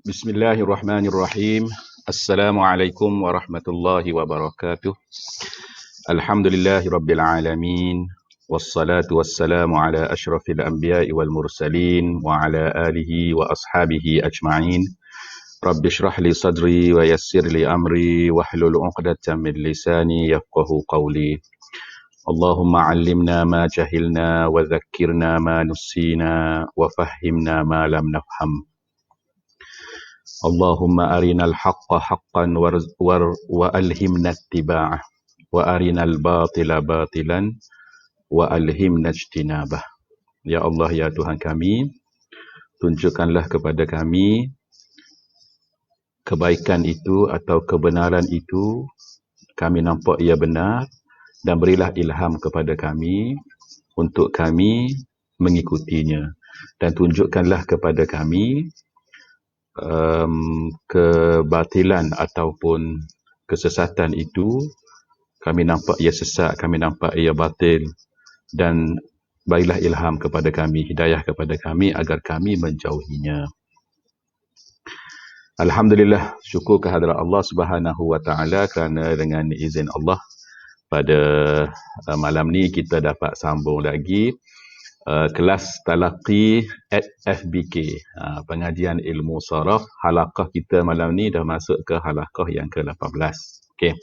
Bismillahirrahmanirrahim. Assalamualaikum warahmatullahi wabarakatuh. Alhamdulillahi rabbil alamin. Wassalatu wassalamu ala ashrafil anbiya'i wal mursalin wa ala alihi wa ashabihi ajma'in. Rabbi shrah li sadri wa yassir li amri wahlul 'uqdatam min lisani yafqahu qawli. Allahumma 'allimna ma jahilna wa dhakkirna ma nussina wa fahhimna ma lam nafham. Allahumma arinal haqqa haqqan wa alhimna ittiba'ah wa arinal batila batilan wa alhimna ijtinabah. Ya Allah, ya Tuhan kami, tunjukkanlah kepada kami kebaikan itu atau kebenaran itu, kami nampak ia benar, dan berilah ilham kepada kami untuk kami mengikutinya, dan tunjukkanlah kepada kami kebatilan ataupun kesesatan itu, kami nampak ia sesat, kami nampak ia batil, dan berilah ilham kepada kami, hidayah kepada kami agar kami menjauhinya. Alhamdulillah, syukur kehadrat Allah Subhanahu wa taala kerana dengan izin Allah pada malam ni kita dapat sambung lagi kelas talaqi at FBK, pengajian ilmu saraf. Halaqah kita malam ni dah masuk ke halaqah yang ke-18. Okey.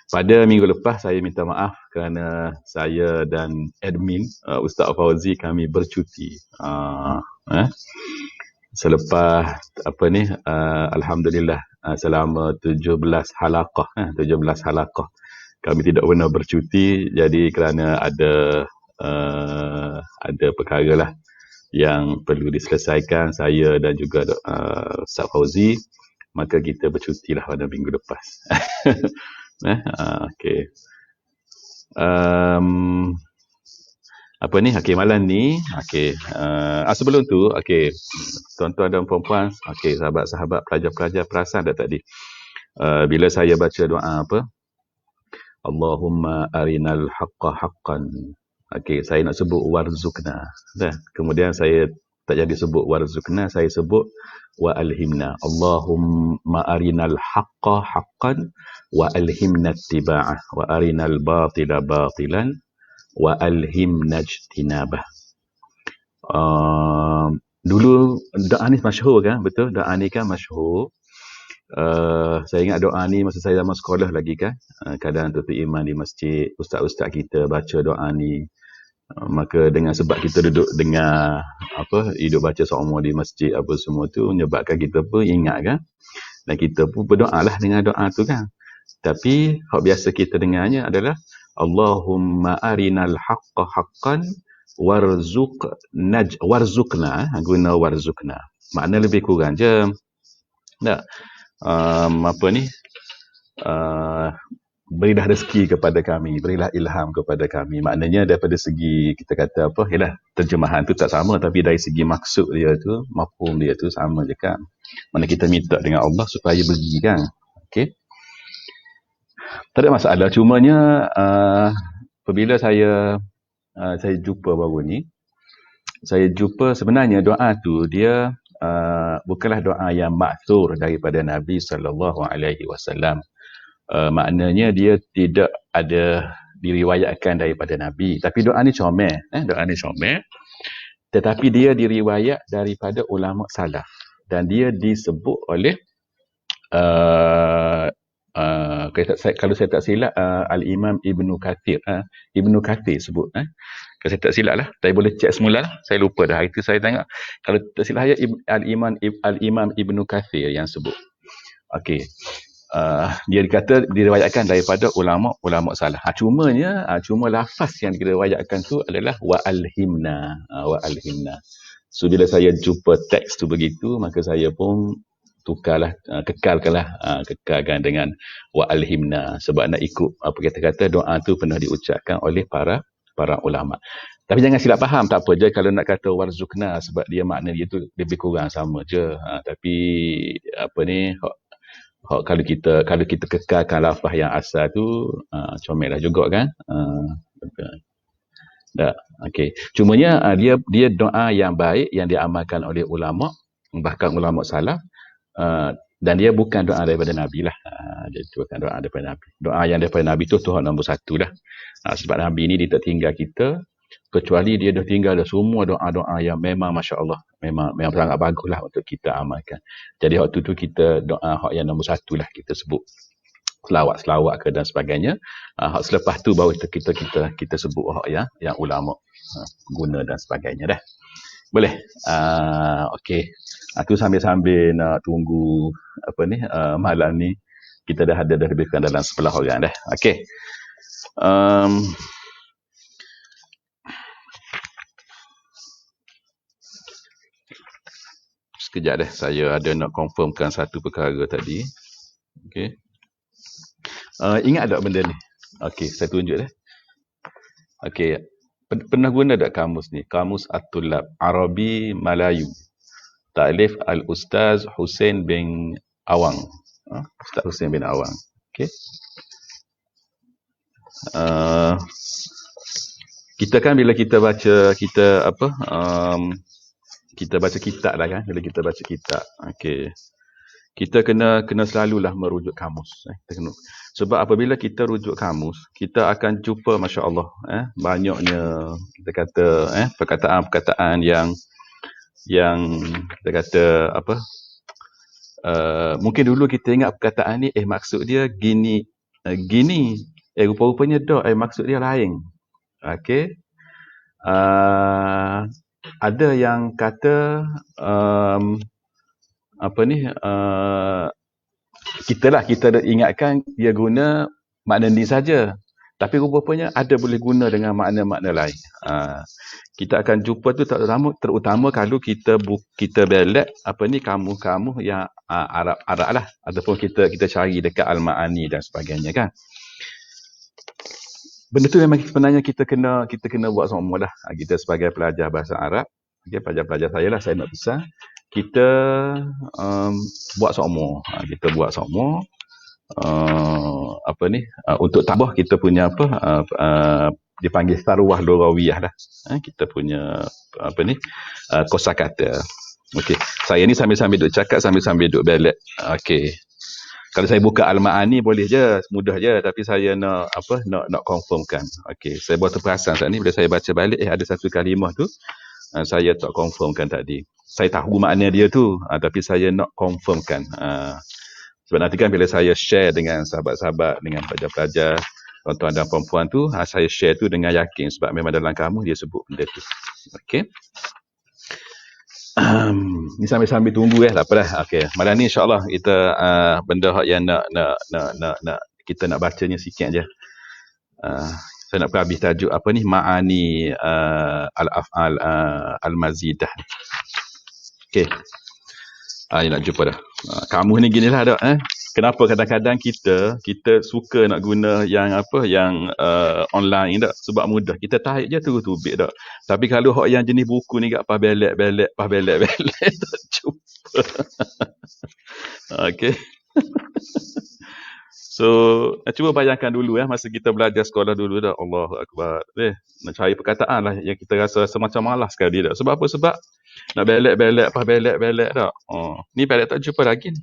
Pada minggu lepas saya minta maaf kerana saya dan admin Ustaz Fauzi kami bercuti. Selepas alhamdulillah selama 17 halaqah, 17 halaqah kami tidak pernah bercuti, jadi kerana ada perkara lah yang perlu diselesaikan, saya dan juga Ustaz Fauzi, maka kita bercuti lah pada minggu lepas. Okey. Malam ni, sebelum tu, tuan-tuan dan puan-puan, sahabat-sahabat, pelajar-pelajar, perasan tak tadi bila saya baca doa Allahumma arinal haqqa haqqan. Saya nak sebut warzukna. Kemudian saya tak jadi sebut warzukna, saya sebut wa alhimna. Allahumma arinal haqqa haqqan wa alhimna ittiba'ah wa arinal batila batilan wa alhimna ijtinabah. Dulu doa ni masyhur kan? Betul, doa ni kan masyhur. Saya ingat doa ni masa saya zaman sekolah lagi kan. Kadang Tutu Iman di masjid, ustaz-ustaz kita baca doa ni. Maka dengan sebab kita duduk dengar hidup baca seumur di masjid apa semua tu, menyebabkan kita pun ingat kan, dan kita pun berdoalah dengan doa tu kan. Tapi hak biasa kita dengarnya adalah Allahumma arinal haqqa haqqan warzukna, guna warzukna. Makna lebih kurang je tak? Berilah rezeki kepada kami, berilah ilham kepada kami. Maknanya daripada segi kita kata terjemahan tu tak sama, tapi dari segi maksud dia tu, mafhum dia tu sama je kan. Mana kita minta dengan Allah supaya beri kan. Okey. Tak ada masalah, cumanya apabila saya jumpa baru ni, saya jumpa sebenarnya doa tu dia bukanlah doa yang ma'thur daripada Nabi sallallahu alaihi wasallam. Maknanya dia tidak ada diriwayatkan daripada Nabi, tapi doa ni comel, tetapi dia diriwayat daripada ulama salaf, dan dia disebut oleh kalau saya tak silap Al-Imam Ibnu Kathir, Ibnu Kathir sebut, kalau saya tak silap lah, saya boleh cek semula lah, saya lupa dah, itu saya tengok, kalau tak silap saya Al-Imam Ibnu Kathir yang sebut. Okey. Dia dikata diriwayatkan daripada ulama salaf. Cuma lafaz yang diriwayatkan tu adalah wa alhimna. So bila saya jumpa teks tu begitu, maka saya pun kekalkan dengan wa alhimna, sebab nak ikut apa kata doa tu pernah diucapkan oleh para ulama. Tapi jangan silap faham, tak apa je kalau nak kata warzukna, sebab dia makna dia tu lebih kurang sama je. Tapi kalau kita kekalkan lafaz yang asal tu, comel lah juga kan. Okey. Cumanya dia doa yang baik yang diamalkan oleh ulama, bahkan ulama salaf, Dan dia bukan doa daripada Nabi lah. Dia bukan doa daripada Nabi. Doa yang daripada Nabi tu Tuhan nombor satu dah. Sebab Nabi ni dia tak tinggal kita, kecuali dia dah tinggal dah semua doa-doa yang memang Masya Allah, memang sangat bagus lah untuk kita amalkan. Jadi waktu tu kita doa hak yang nombor satu lah kita sebut. Selawat ke dan sebagainya. Hak selepas tu baru kita sebut hak yang ulama guna dan sebagainya dah. Boleh. Okey. Aku sambil-sambil nak tunggu malam ni kita dah ada lebih kurang dalam 11 orang dah. Okey. Sekejap dah, saya ada nak confirmkan satu perkara tadi. Okey. Ingat tak benda ni? Okey, saya tunjuk dah. Okey. Pernah guna tak kamus ni? Kamus At-Tullab Arabi Melayu. Ta'lif Al-Ustaz Hussein bin Awang. Ustaz Hussein bin Awang. Okey. Kita kan bila kita baca kita baca kitab lah kan, bila kita baca kitab. Okey. Kita kena selalulah merujuk kamus. Sebab apabila kita rujuk kamus, kita akan jumpa masya-Allah banyaknya kita kata perkataan-perkataan yang kita kata mungkin dulu kita ingat perkataan ni maksud dia gini rupa-rupanya dah maksud dia lain. Okey. Ada yang kata kita ingatkan dia guna makna ni saja, tapi rupanya ada boleh guna dengan makna-makna lain. Kita akan jumpa tu terutama kalau kita belet kamu yang Arab lah, ataupun kita cari dekat Al-Ma'ani dan sebagainya kan. Benda tu memang sebenarnya kita kena buat semua dah. Kita sebagai pelajar bahasa Arab, pelajar saya lah, saya nak pesan kita buat semua. Kita buat semua untuk tambah kita punya dipanggil sarwah lughawiyah lah. Kita punya kosakata. Okey. Saya ni sambil-sambil duk cakap, sambil-sambil duk belet. Okey. Kalau saya buka Al-Ma'ani boleh je, mudah je, tapi saya nak confirmkan. Okey, saya buat terperasan saat ni bila saya baca balik ada satu kalimah tu saya tak confirmkan tadi. Saya tahu makna dia tu, tapi saya nak confirmkan. Sebab nanti kan bila saya share dengan sahabat-sahabat, dengan pelajar-pelajar, tuan-tuan dan perempuan tu, saya share tu dengan yakin sebab memang dalam kamus dia sebut benda tu. Okey. Ni sambil-sambil tunggu tak apalah. Okey, malam ni insya-Allah kita benda yang nak kita nak bacanya sikit aja. Saya nak habis tajuk ma'ani al-af'al al-mazidah. Okey. Ni nak jumpa dah. Kamu ni ginilah dak Kenapa kadang-kadang kita suka nak guna yang online tak? Sebab mudah. Kita tarik je terus-tubik tak. Tapi kalau hak yang jenis buku ni kat pas belet tak jumpa. Okey. So, cuba bayangkan dulu masa kita belajar sekolah dulu dah. Allahu Akbar. Nak cari perkataan lah yang kita rasa macam malas sekali dah. Sebab apa? Sebab nak belet tak. Ni belet tak jumpa lagi ni.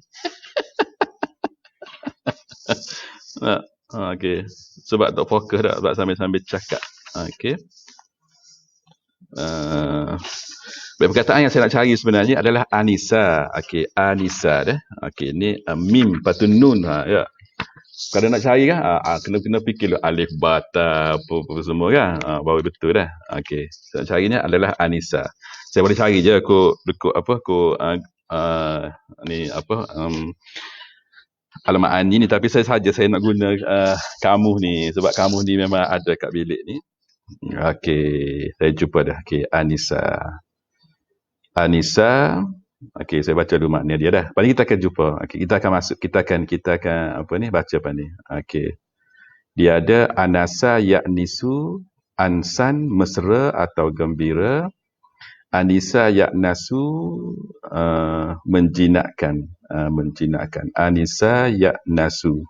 Okey. Sebab tak fokus dah, sebab sambil-sambil cakap. Okey. Perkataan yang saya nak cari sebenarnya adalah Anisa. Okey, Anisa dah. Okey, ni mim patun nun ya. Kalau nak cari kan kena fikir alif bata apa semua kan. Baru betul dah. Okey. Saya nak carinya adalah Anisa. Saya boleh cari je Al-Ma'ani ni, tapi saya nak guna kamus ni sebab kamus ni memang ada kat bilik ni. Okey, saya jumpa dah. Okey, Anisa. Okey, saya baca dulu makna dia dah. Lepas ni kita akan jumpa. Okey, kita akan masuk, kita akan baca apa ni. Okey. Dia ada anasa yaknisu, ansan mesra atau gembira. Anisa yaknasu menjinakkan. Anisa yaknasu.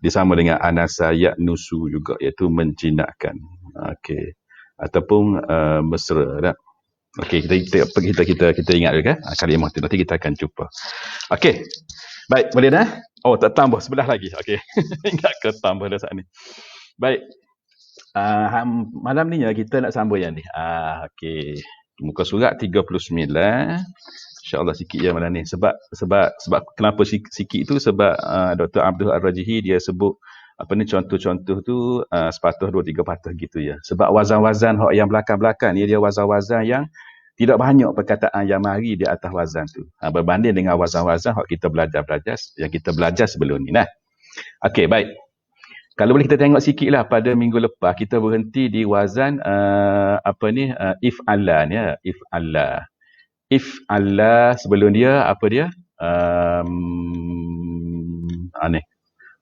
Dia sama dengan anasa yaknusu juga, iaitu menjinakkan. Okey. Ataupun mesra tak? Okey, kita ingat dulu kan kalimah tu, nanti kita akan jumpa. Okey. Baik, boleh dah? Oh, tak tambah sebelah lagi. Okey. Ingat ke tambah dah saat ni. Baik. Malam ni ya kita nak sambung yang ni. Okey. Muka surat 39. InsyaAllah sikit je malam ni. Sebab kenapa sikit tu sebab Dr. Abdul Ar-Rajihi dia sebut apa ni contoh-contoh tu sepatah 2-3 patah gitu ya. Sebab wazan-wazan yang belakang-belakang ni dia wazan-wazan yang tidak banyak perkataan yang mari di atas wazan tu. Berbanding dengan wazan-wazan yang kita belajar sebelum ni. Nah. Okey, baik. Kalau boleh kita tengok sikit lah pada minggu lepas kita berhenti di wazan if'ala ni ya. If'ala sebelum dia apa dia?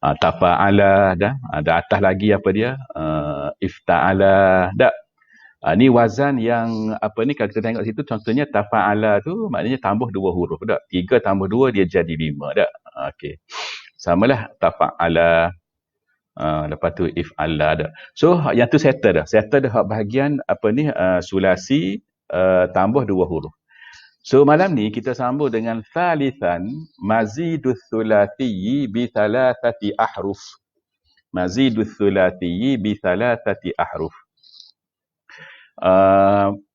Tafa'ala dah. Ada atas lagi apa dia? Ifta'ala dah. Ni wazan yang kalau kita tengok situ contohnya tafa'ala tu maknanya tambah 2 huruf dah. 3 tambah 2 dia jadi 5 dah. Okey. Samalah tafa'ala. Lepas tu if'ala dah. So yang tu settle dah. Settle dah bahagian sulasi tambah 2 huruf. So malam ni kita sambung dengan thalithan mazidus thulathiyyi bi thalathati ahruf. Mazidus thulathiyyi bi thalathati ahruf.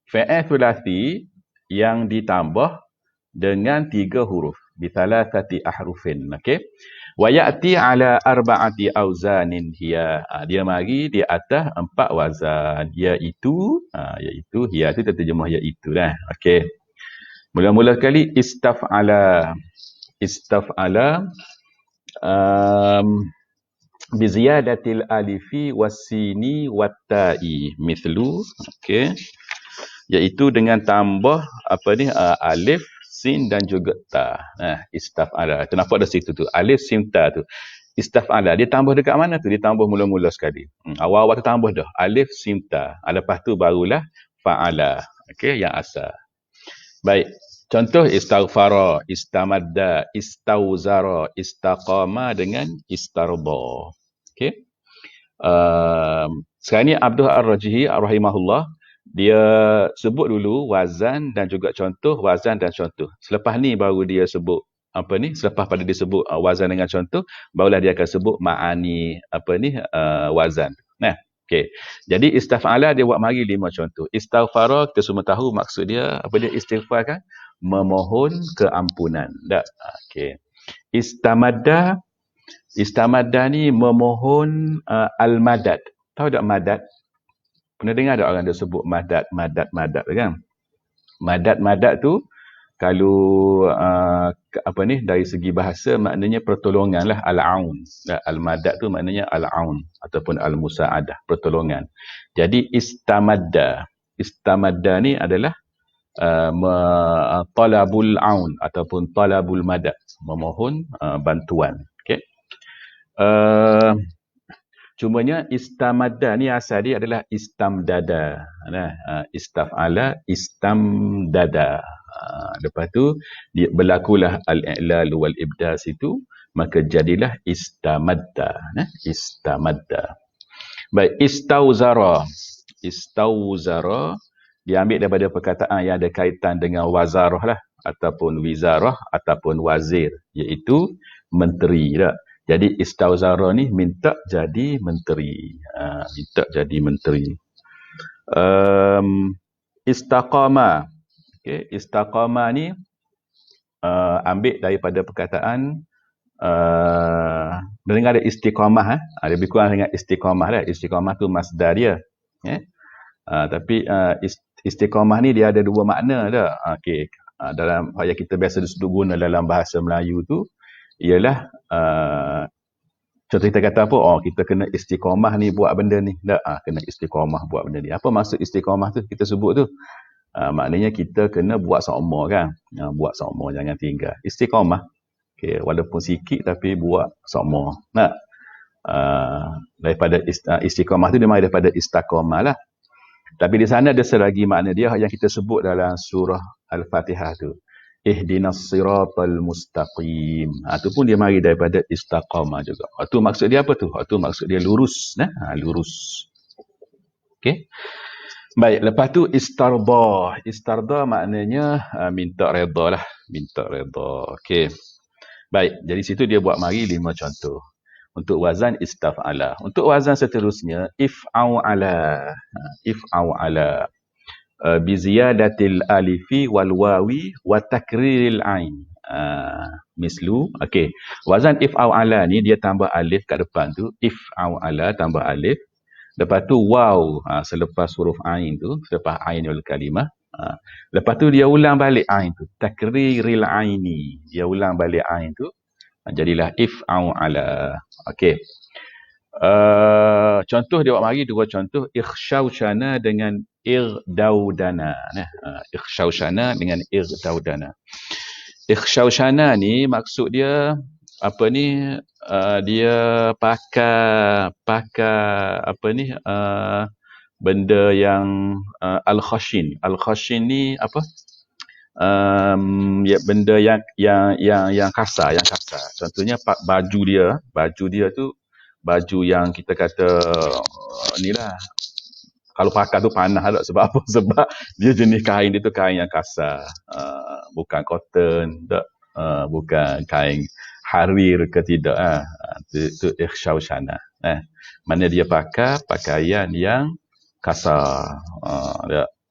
Fi'il thulathi yang ditambah dengan 3 huruf bi thalathati ahrufin. Okey. Wa ya'ti ala arba'ati auzanin hiya. Dia mari di atas 4 wazan iaitu hiya tu terjemah iaitu dah. Okey. Mula-mula kali istaf'ala bi ziyadatil alifi wassini watta'i mithlu iaitu dengan tambah alif, sin dan juga ta. Istaf'ala. Tu nampak dah situ tu. Alif, sin, ta tu. Istaf'ala. Dia tambah dekat mana tu? Dia tambah mula-mula sekali. Awal-awal tu tambah dah. Alif, sin, ta. Lepas tu barulah fa'ala. Okey, yang asal. Baik. Contoh istaghfara, istamadda, istauzara, istaqama dengan istarda. Okey. Sekarang ni Abdul Ar-Rajihi rahimahullah dia sebut dulu wazan dan juga contoh, wazan dan contoh. Selepas ni baru dia sebut selepas pada dia sebut wazan dengan contoh, barulah dia akan sebut ma'ani wazan. Nah, okey. Jadi istaf'ala dia buat mari 5 contoh. Istaghfara kita semua tahu maksud dia apa dia istighfar kan? Memohon keampunan. Tak? Okey. Istamadda ni memohon al-madad. Tahu tak madad? Pernah dengar tak orang dia sebut madad kan? Madad tu kalau dari segi bahasa maknanya pertolongan lah, al-aun. Al-madad tu maknanya al-aun ataupun al-musa'adah, pertolongan. Jadi istamadda ni adalah talabul aun ataupun talabul madad, memohon bantuan. Okey. Cumanya istamadda ni asal dia adalah istamdada. Istaf'ala, istamdada. Lepas tu berlakulah al-i'lal wal ibda situ, maka jadilah istamadda. Istamadda. Baik, istauzara diambil daripada perkataan yang ada kaitan dengan wazarah lah, ataupun wizarah ataupun wazir, iaitu menteri dah. Jadi istauzara ni minta jadi menteri. Istaqama. Okey, istaqama ni ambil daripada perkataan mendengar ada istiqamah lebih kurang dengan istiqamah lah. Istiqamah tu masdar dia. Tapi istiqamah ni dia ada 2 makna dah. Okey. Dalam yang kita biasa guna dalam bahasa Melayu tu ialah contoh kita kata apa? Kita kena istiqamah ni buat benda ni. Kena istiqamah buat benda ni. Apa maksud istiqamah tu kita sebut tu? Maknanya kita kena buat sokmo kan. Buat sokmo, jangan tinggal. Istiqamah. Okay, walaupun sikit tapi buat sokmo. Daripada istiqamah tu dia mari daripada istaqamah lah. Tapi di sana ada selagi makna dia yang kita sebut dalam surah Al-Fatihah tu. Ihdinas siratal mustaqim. Tu pun dia mari daripada istaqamah juga. Tu maksud dia apa tu? Tu maksud dia lurus. Lurus. Okey. Baik, lepas tu istarda. Istarda maknanya minta redha lah. Minta redha. Okey. Baik, jadi situ dia buat mari 5 contoh. Untuk wazan istaf'ala. Untuk wazan seterusnya, if'au ala. If'au ala. Biziyadatil alifi wal wawi wa takriril ain. Mislu. Okey. Wazan if'au ala ni dia tambah alif kat depan tu. If'au ala tambah alif. Lepas tu waw selepas huruf ain tu, selepas ainul kalimah. Lepas tu dia ulang balik ain tu. Takriril aini. Dia ulang balik ain tu. Jadilah if'au ala. Okey. Contoh dia buat mari dua contoh. Ikhshawshana dengan irdawdana. Ikhshawshana dengan irdawdana. Ikhshawshana ni maksud dia apa ni, dia pakai apa ni, benda yang al-khashin. Al-khashin ni apa? Ya, benda yang kasar, Contohnya baju dia tu baju yang kita kata ni lah. Kalau pakai tu panas tak, sebab apa? Sebab dia jenis kain dia tu kain yang kasar. Bukan cotton, tak. Bukan kain harir ke tidak. Itu ikhshawshana. Mana dia pakai pakaian yang kasar.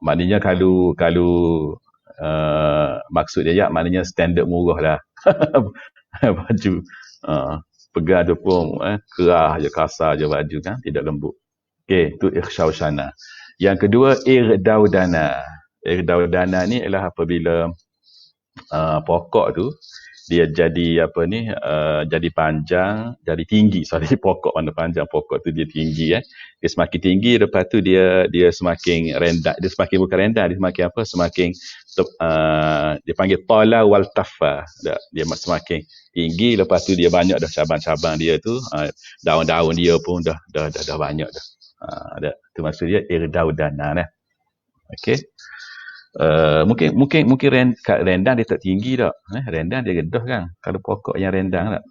Maknanya kalau maksud dia maknanya standard murah lah. Baju. Pegang tu pun kerah je, kasar je baju kan, tidak lembut. Okey, tu ikhshawshana. Yang kedua irdawdana. Irdawdana ni ialah apabila pokok tu dia jadi apa ni, jadi panjang, jadi tinggi. Pokok mana panjang, pokok tu dia tinggi dia semakin tinggi, lepas tu dia semakin rendah, dia semakin bukan rendah, dia semakin apa, semakin dia panggil tala wal tafa. Dia semakin tinggi, lepas tu dia banyak dah cabang-cabang dia tu, daun-daun dia pun dah banyak dah. Tu maksud dia irdawdana. Okey. Mungkin rendang dia tak tinggi tak. Rendang dia rendah kan. Kalau pokok yang rendang tak.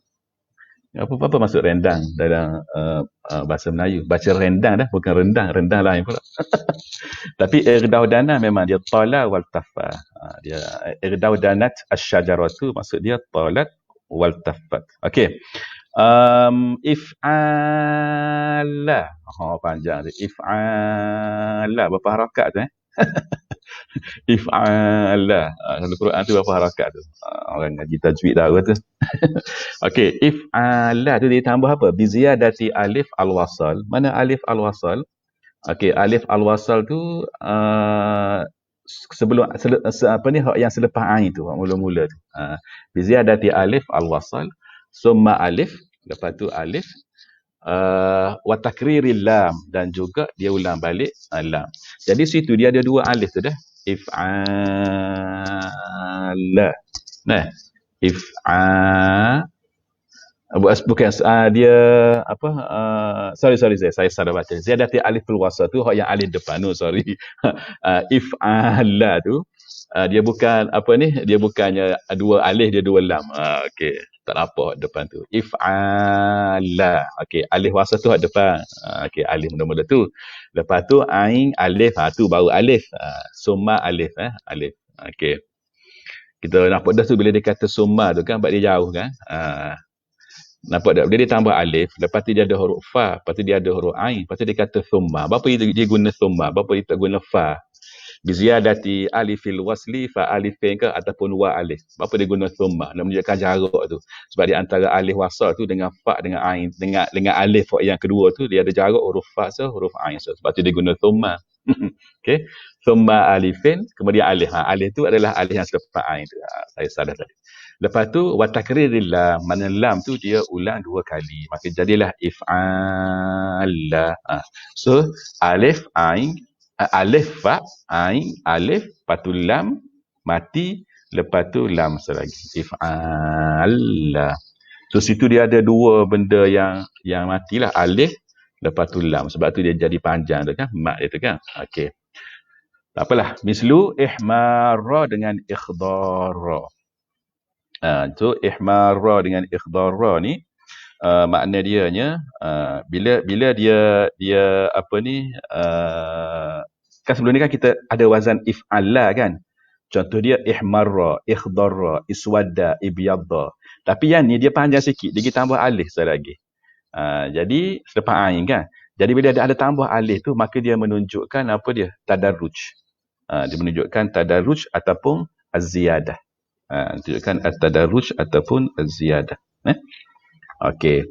Apa maksud rendang dalam bahasa Melayu? Baca rendang dah, bukan rendang. Rendang lain pula. Tapi irdawdana memang dia tala wal tafa. Dia irdawdanat asy-syajaratu, maksud dia talat wal tafat. Okey. If'ala. Panjang dia. If'ala. Berapa harakat tu If'ala. Kalau Quran tu berapa harakat tu? Orang ngaji tajwid tahu tu. Okey, if'ala tu dia tambah apa? Biziyadati alif al-wasal. Mana alif al-wasal? Okey, alif al-wasal tu sebelum apa ni, yang selepas ain tu, mula-mula tu. Biziyadati alif al-wasal, summa alif, lepas tu alif, wa takriril lam, dan juga dia ulang balik lam. Jadi situ dia ada dua alif tu dah. If'ala. Bukan dia apa, sorry saya salah baca. Ziyadati aliful wasal tu yang alif depan tu, sorry. If'ala tu dia bukan apa ni, dia bukannya dua alif, dia dua lam. Okey, tak apa depan tu. If'ala. Okey, alif wasal tu depan. Okey, alif mula-mula tu. Lepas tu ain alif, tu baru alif. Summa alif alif. Okey. Kita nampak dah tu bila dia kata summa tu kan, sebab dia jauh kan. Nampak tak? Bila dia tambah alif, lepas tu dia ada huruf fa, lepas tu dia ada huruf ain, lepas tu dia kata summa. Berapa dia guna summa? Berapa dia tak guna fa? Biziyadati alifil wasli fa alifin ke ataupun wa alif. Berapa dia guna summa? Nak menunjukkan jarak tu. Sebab di antara alif wasal tu dengan fa dengan ain, dengan alif yang kedua tu dia ada jarak huruf fa huruf ain. Sebab tu dia guna summa. Okey. Summa alifin, kemudian alif. Alif tu adalah alif yang selepas ain tu. Saya salah tadi. Lepas tu wa takriril lam, mana lam tu dia ulang dua kali, maka jadilah if'ala. So alif ain, alif fa ain alif, lepas tu lam mati, lepas tu lam selagi, if'ala. So situ dia ada dua benda yang matilah, alif lepas tu lam, sebab tu dia jadi panjang tu kan, mat dia tu kan. Okey, tak apalah. Mislu ihmara dengan ikhdara. So ihmara dengan ikhdara ni makna dianya bila dia apa ni, kan sebelum ni kan kita ada wazan if'ala kan. Contoh dia ihmarra, ikhdarra, iswadda, ibyadda. Tapi yang ni dia panjang sikit, dia tambah alif sekali lagi. Jadi selepas ain kan. Jadi bila ada tambah alif tu, maka dia menunjukkan apa dia? Tadarruj. Dia menunjukkan tadarruj ataupun az-ziyadah. Menunjukkan at-tadarruj ataupun az-ziyadah. Okey.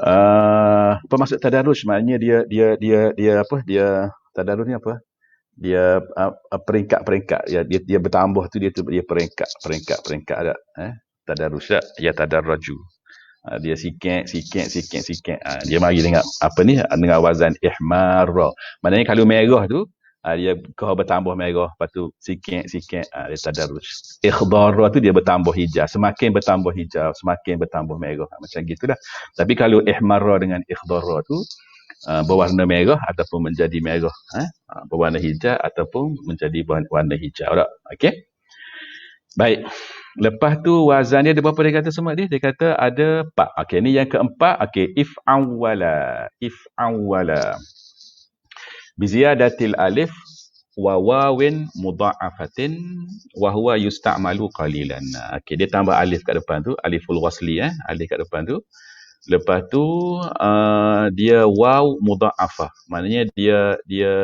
Apa maksud tadarruj? Maknanya dia apa? Dia tadarruj ni apa? Dia peringkat-peringkat. Dia bertambah tu dia peringkat ada. Tadarruj tak? Ya tadarraju. Dia sikit. Dia mari dengan apa ni? Dengan wazan ihmarra. Maknanya kalau merah tu dia kau bertambah merah, lepas tu sikit dia tadarruj. Ikhdara tu dia bertambah hijau, semakin bertambah hijau, semakin bertambah merah, macam gitulah. Tapi kalau ihmarra dengan ikhdara tu berwarna merah ataupun menjadi merah, berwarna hijau ataupun menjadi warna hijau tak? Okey. Baik. Lepas tu wazan dia ada berapa dia kata semua dia? Dia kata ada 4. Okey, ni yang keempat. Okey, if'awwala. Biziyadatil alif wa wawin mudha'afatin wa huwa yusta'malu qalilan. Okey, dia tambah alif kat depan tu, aliful wasli alif kat depan tu. Lepas tu dia waw mudha'afah. Maknanya dia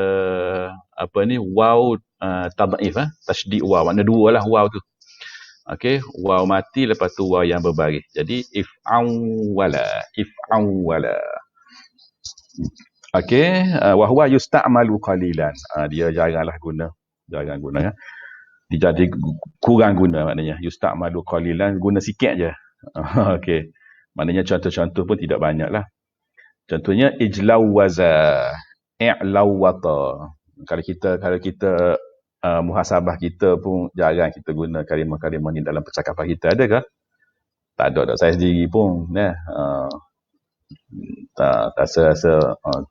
apa ni waw tad'if tasydid waw. Makna dua lah waw tu. Okey, waw mati lepas tu waw yang berbaris. Jadi if'awwala. Okey, wa huwa yusta'malu qalilan. Dia jarang guna ya. Dia jadi kurang guna maknanya. Yusta'malu qalilan, guna sikit je. Okey. Maknanya contoh-contoh pun tidak banyak lah. Contohnya ijlawaza, i'lawata. Kalau kita muhasabah kita pun jarang kita guna kalimah-kalimah ni dalam percakapan kita, ada ke? Tak ada. Saya sendiri pun tak rasa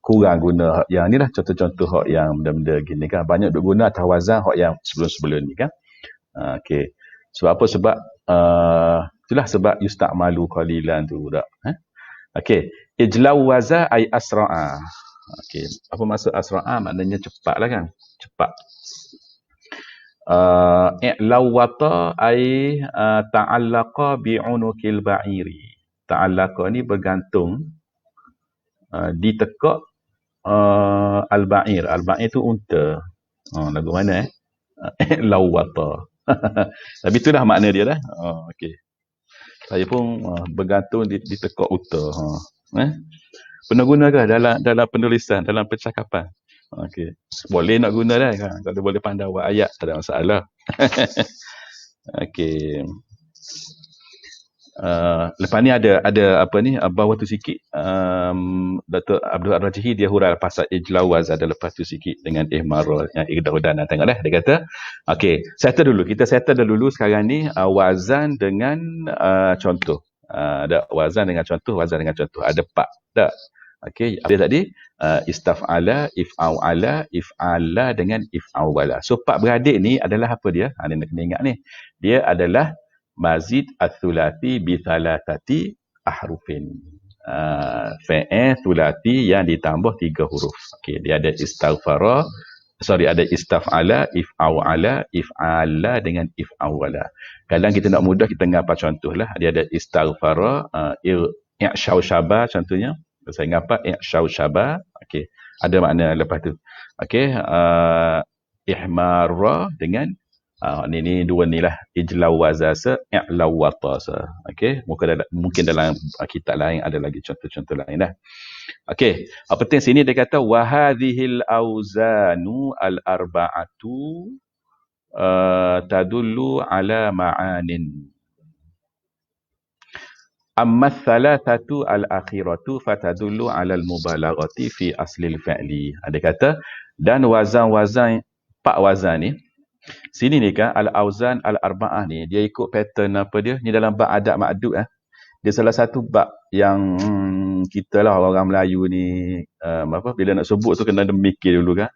kurang guna hak yang ni lah. Contoh-contoh hak yang benda-benda gini kan. Banyak duk guna atas wazan hak yang sebelum-sebelum ni kan. Okey. Sebab apa? Sebab itulah sebab yusta'malu qalilan tu tak. Okey. Ijlawaza ay asra'a. Okey. Apa maksud asra'a? Maknanya cepat lah kan. Cepat. I'lawata ay ta'allaqa bi'unukil ba'iri. Ta'allaqa ni bergantung, ditekak al-ba'ir. Al-ba'ir tu unta. Lagu mana lawata. Tapi itulah makna dia dah. Okey. Saya pun bergantung ditekak unta. Pernah guna ke dalam penulisan, dalam percakapan? Okey. Boleh nak guna dah kan. Kalau boleh pandai buat ayat, tak ada masalah. Okey. Lepas ni ada apa ni bawah tu sikit, Dr. Abdul Ar-Rajihi dia hurai pasal ijlawaz ada lepas tu sikit dengan ihmarul yang igdaudana. Tengoklah dia kata okey, kita settle dulu sekarang ni wazan dengan contoh. Ada wazan dengan contoh ada 4 tak. Okey, dia tadi istaf'ala, if'ala, if'ala dengan if'awala. So 4 beradik ni adalah apa dia? Ni nak kena ingat ni. Dia adalah mazid ats-tsulati bi thalathati ahrufin. Fi'il tsulati yang ditambah 3 huruf. Okey, dia ada ada istaf'ala, if'ala, if'ala dengan if'awala. Kadang kita nak mudah kita ngapa contohlah. Dia ada istaghfara, i'syaushaba contohnya. Saya ngapa i'syaushaba. Okey, ada makna lepas tu. Okey, ihmarra dengan ni dua ni lah, ijlawazasa, i'lawatasa. Okey, mungkin dalam kitab lain ada lagi contoh-contoh lain dah. Okey, apa penting sini dia kata wa hadhil auzanu al arba'atu tadullu ala ma'anin. Amma thalathatu al akhiratu fatadullu ala al mubalaghati fi aslil fi'li. Dia kata dan wazan-wazan 4 wazan ni sini ni kan al-auzan al-arba'ah ni dia ikut pattern apa dia ni dalam bab adab ma'dud dia salah satu bab yang kita lah orang Melayu ni bila nak sebut tu kena mikir dulu kan.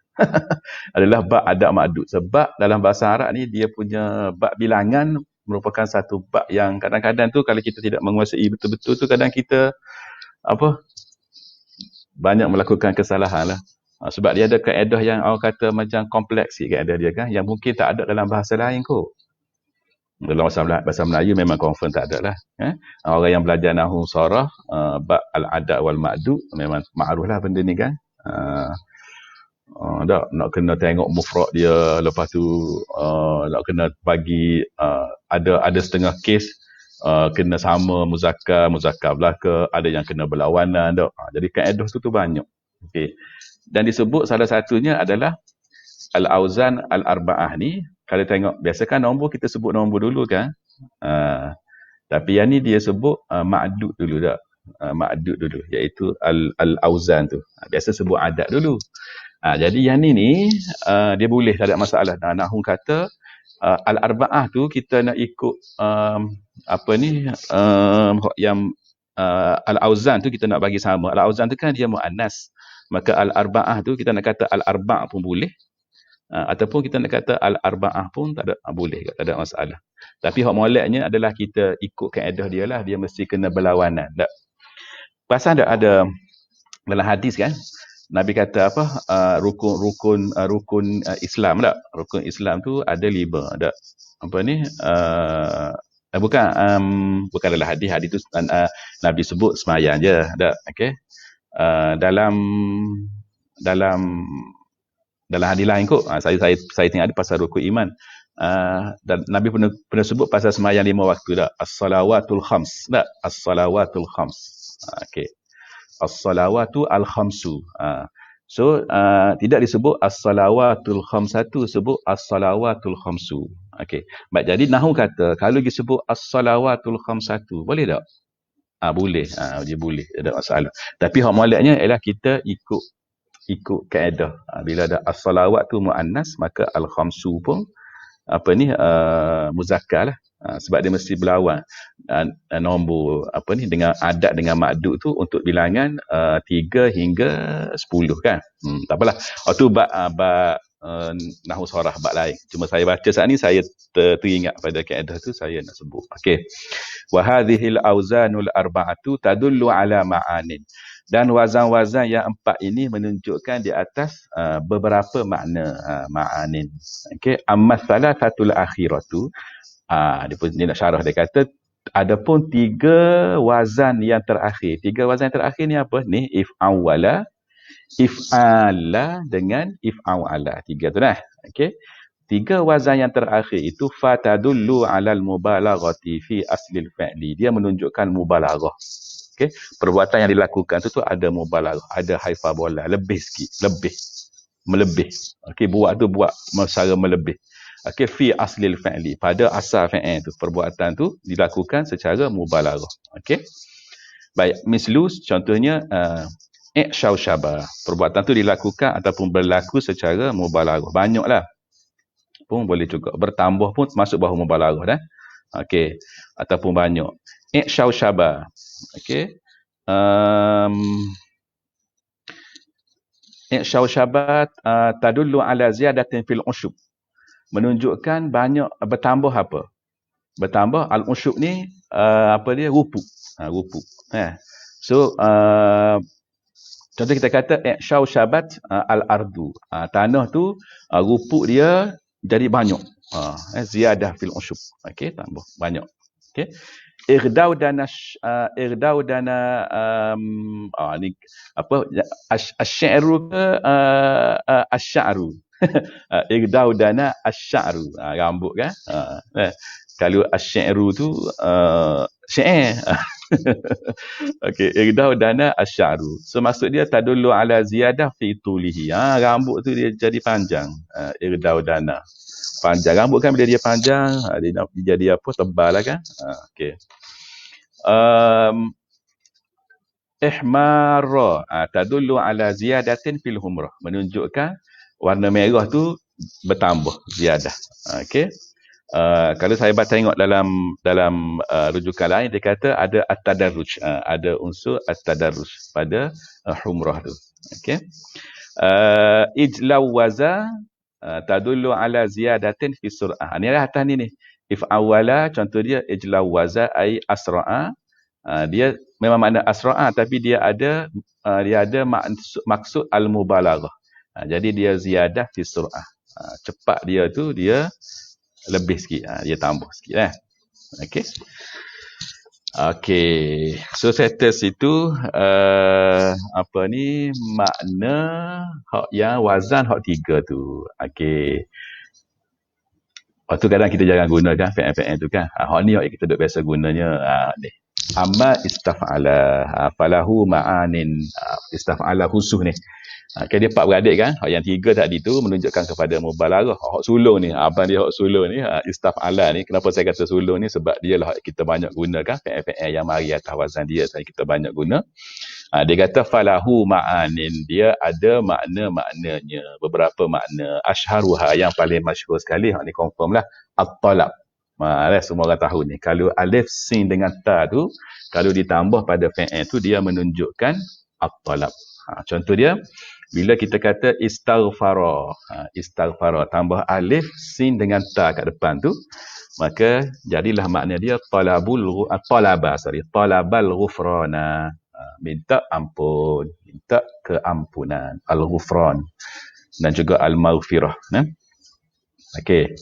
Adalah bab adab ma'dud sebab dalam bahasa Arab ni dia punya bab bilangan merupakan satu bab yang kadang-kadang tu kalau kita tidak menguasai betul-betul tu kadang kita banyak melakukan kesalahan lah. Sebab dia ada kaedah yang orang kata macam kompleks sikit kaedah dia kan, yang mungkin tak ada dalam bahasa lain kot. Dalam bahasa Melayu memang confirm tak ada lah. Orang yang belajar nahwu sarah, bab al-adad wal ma'dud, memang ma'ruf lah benda ni kan. Nak kena tengok mufrad dia, lepas tu nak kena bagi ada setengah kes kena sama muzakkar belaka, ada yang kena berlawanan dak. Jadi kaedah tu banyak. Okey. Dan disebut salah satunya adalah al-auzan al-arba'ah ni. Kalau tengok biasa kan nombor kita sebut nombor dulu kan. Tapi yang ni dia sebut ma'dud dulu dak. Ma'dud dulu, iaitu al-auzan tu. Biasa sebut adad dulu. Jadi yang ni dia boleh, tak ada masalah. Nahwu kata al-arba'ah tu kita nak ikut yang al-auzan tu kita nak bagi sama. Al-auzan tu kan dia muannas. Maka al-arba'ah tu kita nak kata al-arba' pun boleh. Ataupun kita nak kata al-arba'ah pun tak ada, boleh, tak ada masalah. Tapi hak moleknya adalah kita ikut kaedah dia lah, dia mesti kena berlawanan. Tak? Pasal ada dalam hadis kan, Nabi kata apa, rukun Islam tak? Rukun Islam tu ada 5. Tak? Apa ni? Bukan dalam hadis tu Nabi sebut semayang je. Tak? Okay? Dalam hadis lain kot, saya tengok ada pasal rukun iman. Dan Nabi pernah sebut pasal semayang 5 waktu tak? As-salawatul khams. Tak? As-salawatul khams. Okey. As-salawatu al-khamsu. So tidak disebut as-salawatul khamsatu, sebut as-salawatul khamsu. Okey. Baik, jadi nahwu kata kalau disebut as-salawatul khamsatu, boleh tak? Boleh. Dia boleh, tak ada masalah. Tapi hak moleknya ialah kita ikut kaedah. Bila ada as-salawat tu muannas, maka al-khamsu pun muzakkar lah. Sebab dia mesti berlawan nombor dengan adad dengan ma'dud tu untuk bilangan 3 hingga 10 kan. Tak apalah. Tu bab nahwu sarah, bab lain. Cuma saya baca saat ni saya teringat pada kaedah tu, saya nak sebut. Okey. Wa hadhil auzanul arba'atu tadullu ala ma'anin. Dan wazan-wazan yang 4 ini menunjukkan di atas beberapa makna ma'anin. Okey, amma salasatul akhiratu, dia nak syarah, dia kata adapun 3 wazan yang terakhir. 3 wazan yang terakhir ni apa? Ni if'awala, if'ala dengan if'awala. 3 tu dah. Okey. 3 wazan yang terakhir itu fatadullu alal mubalaghati fi aslil fi'li. Dia menunjukkan mubalaghah. Okay. Perbuatan yang dilakukan tu ada mubalaghah, ada haifabola, lebih sikit, melebih. Okey, buat secara melebih. Okey, fi aslil fi'li, pada asal fi'il tu, perbuatan tu dilakukan secara mubalaghah. Okey. Baik, mislu contohnya i'syau syaba. Perbuatan tu dilakukan ataupun berlaku secara mubalaghah. Banyaklah. Pun boleh juga. Bertambah pun masuk bawah mubalaghah dah. Okey, ataupun banyak. I'syau syaba. Okey. I'syau syabat tadullu ala ziyadatin fil usyub. Menunjukkan banyak, bertambah apa? Bertambah al-usyub ni rupu. Rupu. So contoh kita kata i'syau syabat al-ardu. Tanah tu rupu dia jadi banyak. Ziyadah fil usyub. Okey, tambah banyak. Okey. Irdau dana ni apa, asy-syi'ru ke asy-sya'ru. Irdau dana asy-sya'ru, rambut kan. Kalau asy-syi'ru tu syair. Okey, irdau dana asy-sya'ru. So maksud dia tadullu ala ziyadah fi tulihi. Rambut tu dia jadi panjang. Irdau dana. Panjang rambut kan, bila dia panjang dia jadi apa, tebal lah kan. Okey. Ihmara tadullu ala ziyadatin fil humrah, menunjukkan warna merah tu bertambah, ziyadah. Okey. Kalau saya tengok dalam rujukan lain, dia kata ada at-tadarruj, ada unsur at-tadarruj pada humrah tu. Okey. Ijlawaza tadullu ala ziyadatin fi sur'ah. Ni lah atas ni. If awala, contoh dia ijlawaza ai asra'a. Dia memang makna asra'a, tapi dia ada maksud al-mubalaghah. Jadi dia ziyadah fi sur'ah. Cepat dia tu dia lebih sikit. Dia tambah sikit. Okey. Okey. So status itu makna hak yang wazan hak 3 tu. Okey. Lepas tu kadang kita jarang gunakan fi'il tu kan. Hak ni hak kita duk biasa gunanya. Ni. Amma istaf'ala. Falahu ma'anin. Istaf'ala khusus ni. Kan dia 4 beradik kan. Hak yang 3 tadi tu menunjukkan kepada mubalarah. Hak sulung ni. Abang dia hak sulung ni. Istaf'ala ni. Kenapa saya kata sulung ni? Sebab dia lah kita banyak gunakan. Fi'il yang mari atas wazan dia. Kita banyak guna. Dia kata falahu ma'anin. Dia ada makna-maknanya. Beberapa makna. Ashharuha yang paling masyhur sekali. Hak ni confirm lah. At-talab. Semua orang tahu ni. Kalau alif sin dengan ta tu. Kalau ditambah pada fi'il tu. Dia menunjukkan at-talab. Contoh dia. Bila kita kata istaghfara. Istaghfara. Tambah alif sin dengan ta kat depan tu. Maka jadilah makna dia talabal ghufrana. Minta ampun, minta keampunan, al-ghufran dan juga al-maghfirah. Okey.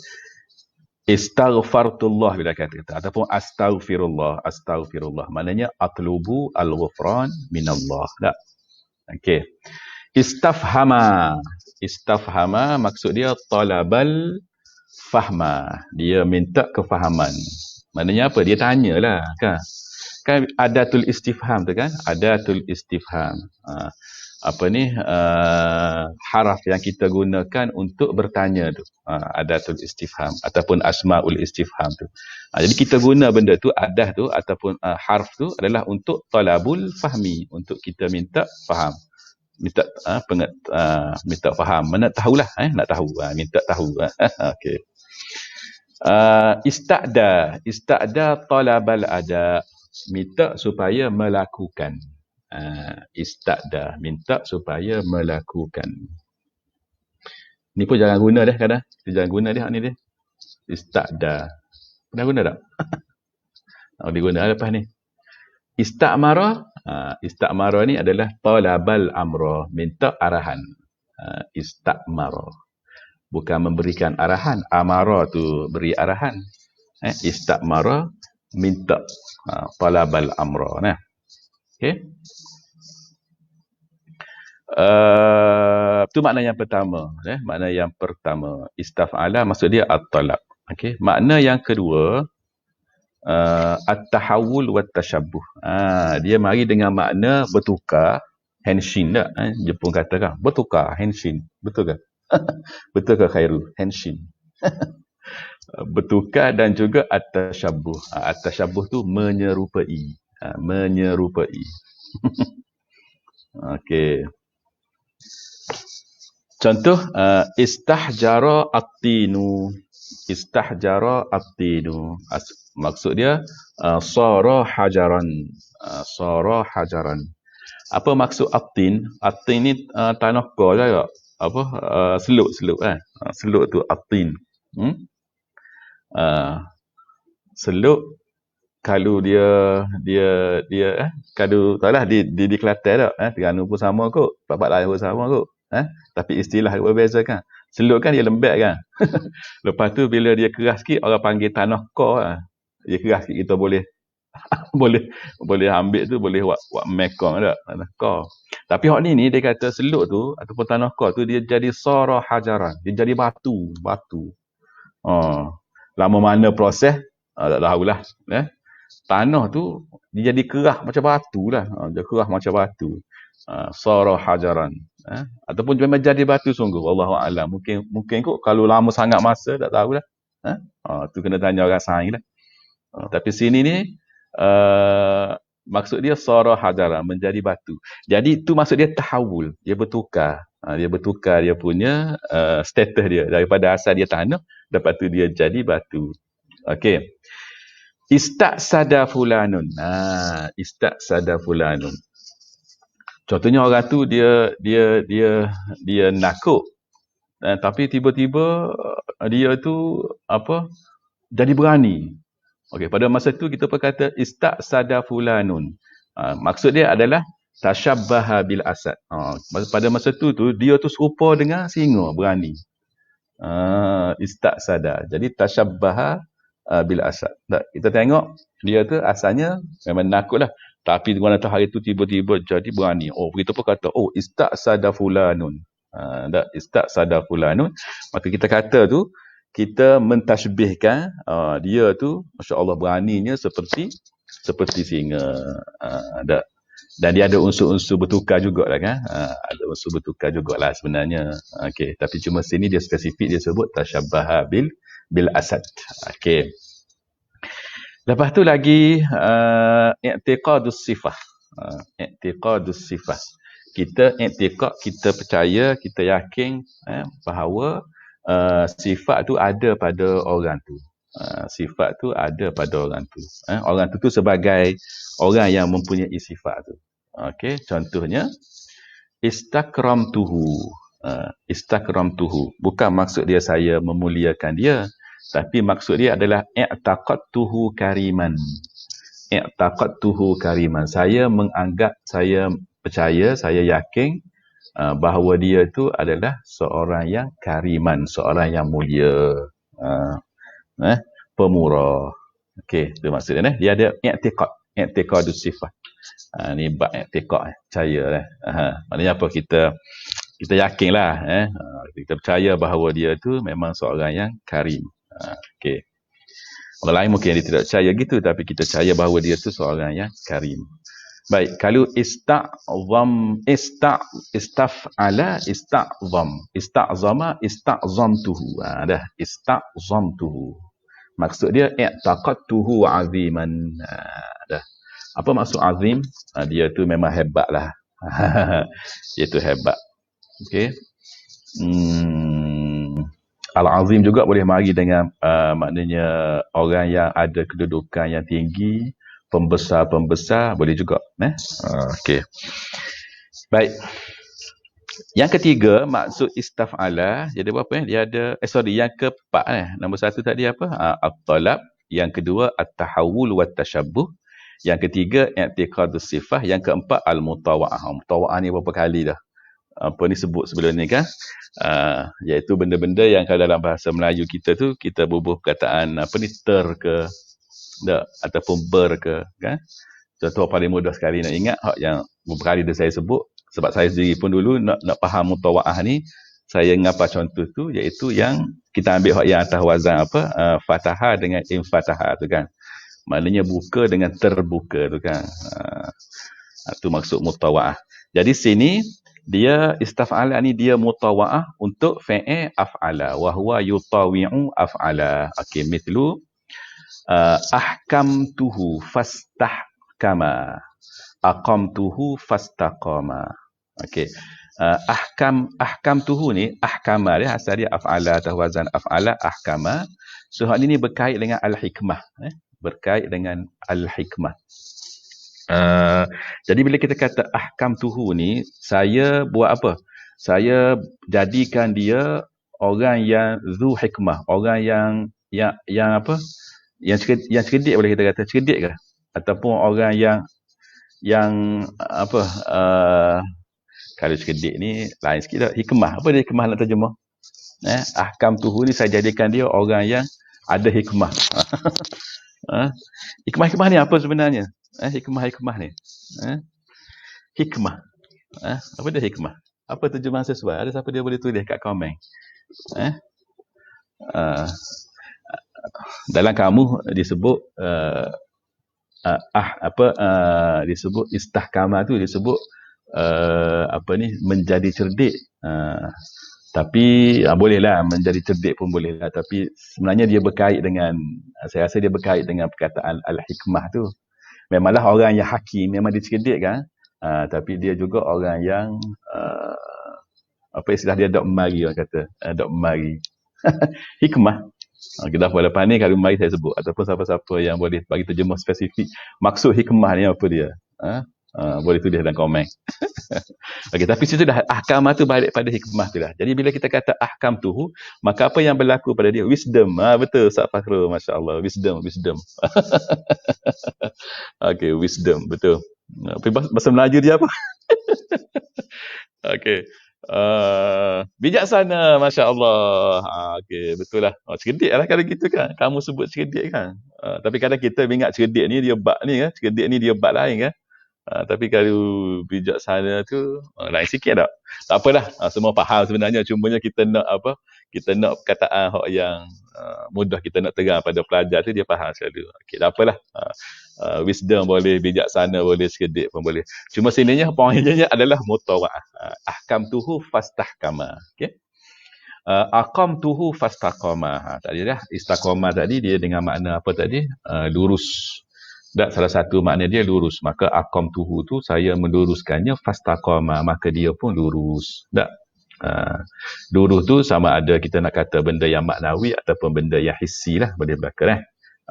Istaghfartullah bila kata ataupun astaghfirullah, maknanya atlubu al-ghufran minallah. Tak? Okey. Istafhama maksud dia talabal fahma. Dia minta kefahaman. Maknanya apa? Dia tanyalah kan. Kan adatul istifham tu kan? Adatul istifham. Haraf yang kita gunakan untuk bertanya tu. Adatul istifham ataupun asmaul istifham tu. Jadi kita guna benda tu, adah tu ataupun harf tu adalah untuk talabul fahmi, untuk kita minta faham. Minta minta faham. Mana tahulah, nak tahu. Minta tahu. Okey. Ista'da talabal ada. Minta supaya melakukan. Ista'da. Minta supaya melakukan. Ni pun jangan guna dah kadang. Jangan guna dia ni dia. Ista'da. Pernah guna tak? Diguna lepas ni. Ista'mara. Ista'mara ni adalah talabal amra. Minta arahan. Ista'mara. Bukan memberikan arahan. Amara tu beri arahan. Ista'mara. Minta. Talabal amra. Okay. Itu makna yang pertama. Makna yang pertama. Istaf'ala maksud dia at-talab. Okay. Makna yang kedua. At-tahawul wa tashabbuh. Dia mari dengan makna bertukar. Henshin tak? Jepun kata kan. Bertukar. Henshin. Betul ke? Betul ke Khairul? Henshin. Bertukar dan juga at-tashabbuh. At-tashabbuh tu menyerupai. Menyerupai. Okey. Contoh istahjara at-tinu. Istahjara at-tinu. Maksud dia sara hajaran. Sara hajaran. Apa maksud at-tin? At-tin ni tanah kol lah. Apa seluk kan. Seluk tu at-tin. Seluk kalau dia kalau taklah di Kelantan tak, Terengganu pun sama kot, tempat lain pun sama kot, tapi istilah berbeza kan. Seluk kan dia lembek kan. Lepas tu bila dia keras sikit orang panggil tanah kor lah. Dia keras sikit kita boleh boleh ambil tu, boleh buat mekong tak, tanah kor. Tapi hak ni dia kata seluk tu ataupun tanah kor tu dia jadi sara hajaran, dia jadi batu. Lama mana proses tak tahulah. Tanah tu dia jadi kerah macam batu lah. Dia kerah macam batu. Sara hajaran. Ataupun memang jadi batu sungguh. Wallahu a'lam. Mungkin kot kalau lama sangat masa tak tahulah. Tu kena tanya orang sains lah. Tapi sini ni maksud dia sara hajaran, menjadi batu. Jadi tu maksud dia tahawul. Dia bertukar. Dia bertukar dia punya status dia. Daripada asal dia tanah, lepas tu dia jadi batu. Okey. Ista'sada fulanun. Ista'sada fulanun. Contohnya orang tu dia nakut. Tapi tiba-tiba dia tu jadi berani. Okey, pada masa tu kita berkata ista'sada fulanun. Maksud dia adalah Tashabbaha bil asad. Pada masa tu dia tu serupa dengan singa, berani. Ista'sada. Jadi tashabbaha bil asad. Tak, kita tengok dia tu asalnya memang nakut lah. Tapi di mana hari tu tiba-tiba jadi berani. Begitu pun kata, ista'sada fulanun. Tak, ista'sada fulanun. Maka kita kata tu, kita mentashbihkan dia tu, Masya Allah beraninya seperti singa. Tak. Dan dia ada unsur-unsur bertukar jugalah kan. Ada unsur bertukar jugalah sebenarnya. Okey, tapi cuma sini dia spesifik dia sebut tashabbaha bil asad. Okey. Lepas tu lagi i'tiqadus sifah. I'tiqadus sifah. Kita i'tiqad, kita percaya, kita yakin bahawa sifat tu ada pada orang tu. Sifat tu ada pada orang tu. Orang tu sebagai orang yang mempunyai sifat tu. Okey, contohnya istakramtuhu. Istakramtuhu. Bukan maksud dia saya memuliakan dia, tapi maksud dia adalah i'taqadtuhu kariman. I'taqadtuhu kariman. Saya menganggap, saya percaya, saya yakin bahawa dia tu adalah seorang yang kariman, seorang yang mulia. Pemurah. Okey, itu maksudnya. Dia ada i'tiqad, i'tiqadus sifat. Ni bab i'tiqad, percaya lah. Maknanya apa, kita yakinlah, kita percaya bahawa dia tu memang seorang yang karim. Okey. Orang lain mungkin dia tidak percaya gitu, tapi kita percaya bahawa dia tu seorang yang karim. Baik, kalau istaf'ala, ista'zama, ista'zamtuhu. Dah, ista'zamtuhu. Maksud dia i'taqadtuhu 'aziman. Dah. Apa maksud azim? Dia tu memang hebat lah. Dia tu hebat. Okey. Al-azim juga boleh mari dengan maknanya orang yang ada kedudukan yang tinggi, pembesar-pembesar, boleh juga. Okey. Baik. Yang ketiga, maksud istaf'ala, jadi berapa Dia ada, yang keempat Nombor satu tadi apa? At-talab. Yang kedua, at-tahawul wa tashabbuh. Yang ketiga, i'tiqadus sifah. Yang keempat, al-mutawa'ah. Mutawa'ah ni berapa kali dah? Apa ni sebut sebelum ni kan? Iaitu benda-benda yang kalau dalam bahasa Melayu kita tu, kita bubuh perkataan ter ke, ataupun ber ke, kan? Contoh paling mudah sekali nak ingat, yang beberapa kali dah saya sebut, sebab saya sendiri pun dulu nak faham mutawa'ah ni, saya ngapa contoh tu, iaitu yang kita ambil yang atas wazan fatahah dengan infatahah tu kan. Maknanya buka dengan terbuka tu kan. Itu maksud mutawa'ah. Jadi sini dia istaf'ala ni dia mutawa'ah untuk fi'il af'ala wa huwa yutawi'u af'ala. Okey, mithlu ahkamtuhu fastahkama, aqamtuhu fastaqama. Okey. Ahkamtuhu ni, ahkama dia asal dia af'ala atau wazan af'ala, ahkama. So hal ini berkait dengan al-hikmah, berkait dengan al-hikmah. Jadi bila kita kata ahkamtuhu ni, saya buat apa? Saya jadikan dia orang yang zu hikmah, orang yang apa? Yang cerdik, boleh kita kata cerdik ke? Ataupun orang yang apa? Kalau cerdik ni lain sikit dah. Hikmah. Apa dia hikmah nak terjemah? Ahkamtuhu ni saya jadikan dia orang yang ada hikmah. Hikmah-hikmah ni apa sebenarnya? Hikmah-hikmah ni. Hikmah. Apa dia hikmah? Apa terjemahan sesuai? Ada siapa dia boleh tulis kat komen? Dalam kamu disebut disebut istahkama tu disebut menjadi cerdik. Tapi bolehlah menjadi cerdik pun bolehlah, tapi sebenarnya dia berkait dengan, saya rasa dia berkait dengan perkataan al-hikmah tu. Memanglah orang yang hakim, memang dia cerdik kan, tapi dia juga orang yang apa istilah dia, dok mari, orang kata dok mari. Hikmah. Kita lepas ni kalau mari saya sebut, ataupun siapa-siapa yang boleh bagi terjemah spesifik maksud hikmah ni apa dia, boleh tulis dalam komen. Okey, tapi situ dah ahkam tu balik pada hikmah tu lah. Jadi bila kita kata ahkam tu, maka apa yang berlaku pada dia? Wisdom. Betul Ustaz Fakhrul, masya-Allah, wisdom. Okey, wisdom, betul. Bahasa Melayu dia apa? Okey. Bijaksana, Masya Allah. Okey, betul lah. Cerdik lah kalau gitu kan. Kamu sebut cerdik kan. Tapi kadang kita ingat cerdik ni dia bab ni kan. Cerdik ni dia bab lain kan. Tapi kalau bijaksana tu lain sikit tak? Tak apalah. Semua faham sebenarnya. Cumanya kita nak apa? Kita nak perkataan yang mudah kita nak terang pada pelajar tu dia faham selalu. Okey, tak apalah. Wisdom boleh, bijaksana boleh, cerdik pun boleh. Cuma sininya poinnya adalah mutawaah. Ahkamtuhu fastahkama. Okey. Aqamtuhu fastaqama. Tadi dah istiqamah tadi dia dengan makna apa tadi? Lurus. Dan salah satu makna dia lurus. Maka aqamtuhu tu saya meluruskannya fastaqama, maka dia pun lurus. Tak? Lurus tu sama ada kita nak kata benda yang maknawi ataupun benda yang hissi lah, boleh berlaku.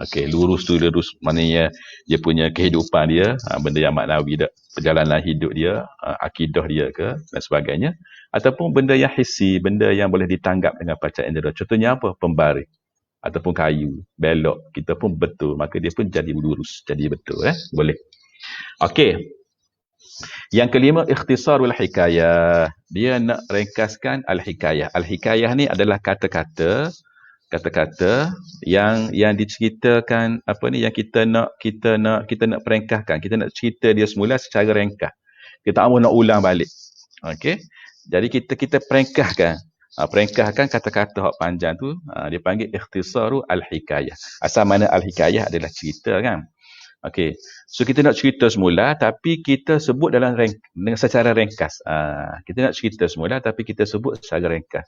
Okey, lurus tu lurus maknanya dia punya kehidupan dia, benda yang maknawi dah, perjalanan hidup dia, akidah dia ke dan sebagainya, ataupun benda yang hissi, benda yang boleh ditanggap dengan panca indera. Contohnya apa? Pembaring ataupun kayu, belok, kita pun betul, maka dia pun jadi lurus, jadi betul boleh. Okey. Yang kelima, ikhtisarul hikayah. Dia nak ringkaskan al-hikayah. Al-hikayah ni adalah kata-kata yang diceritakan apa ni, yang kita nak perengkahkan, kita nak cerita dia semula secara ringkas. Kita tak mahu nak ulang balik. Okey. Jadi kita perengkahkan. Perengkahkan kata-kata hak panjang tu, dia panggil ikhtisaru al-hikayah. Asal mana al-hikayah adalah cerita kan. Okey. So kita nak cerita semula tapi kita sebut dengan secara ringkas. Kita nak cerita semula tapi kita sebut secara ringkas.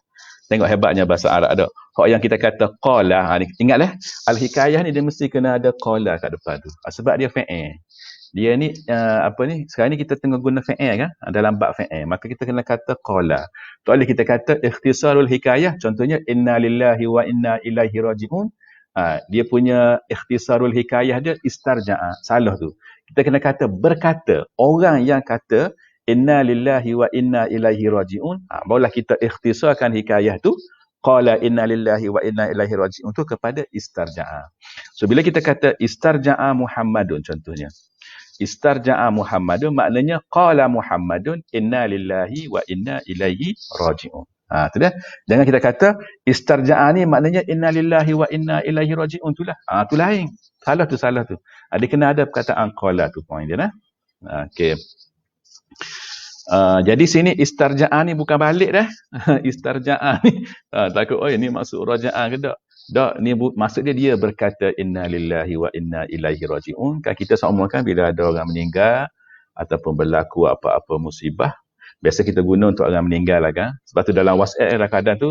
Tengok hebatnya bahasa Arab ada. Hak yang kita kata qala, ingatlah al-hikayah ni dia mesti kena ada qala kat depan tu. Sebab dia fa'il. Dia ni sekarang ni kita tengah guna fa'il kan, dalam bab fa'il. Maka kita kena kata qala. Tak boleh kita kata ikhtisarul hikayah, contohnya inna lillahi wa inna ilaihi raji'un. Dia punya ikhtisarul hikayah dia istarja'a. Salah tu. Kita kena kata berkata. Orang yang kata inna lillahi wa inna ilaihi raji'un, barulah kita ikhtisarkan hikayah tu, qala inna lillahi wa inna ilaihi raji'un tu kepada istarja'a. So bila kita kata istarja'a Muhammadun contohnya, istarja'a Muhammadun maknanya qala Muhammadun inna lillahi wa inna ilaihi raji'un. Tu dah. Jangan kita kata istarja'a ni maknanya inna lillahi wa inna ilaihi raji'un tu lah. Tu lain. Salah tu. Dia kena ada perkataan qala tu point dia okey. Jadi sini istarja'a ni bukan balik dah. Istarja'a ni takut ni maksud raja'ah ke tak? Tak, ni maksud dia berkata inna lillahi wa inna ilaihi raji'un. Kan kita semua kan bila ada orang meninggal ataupun berlaku apa-apa musibah, biasa kita guna untuk orang meninggal lah kan. Sebab tu dalam WhatsApp kadang-kadang tu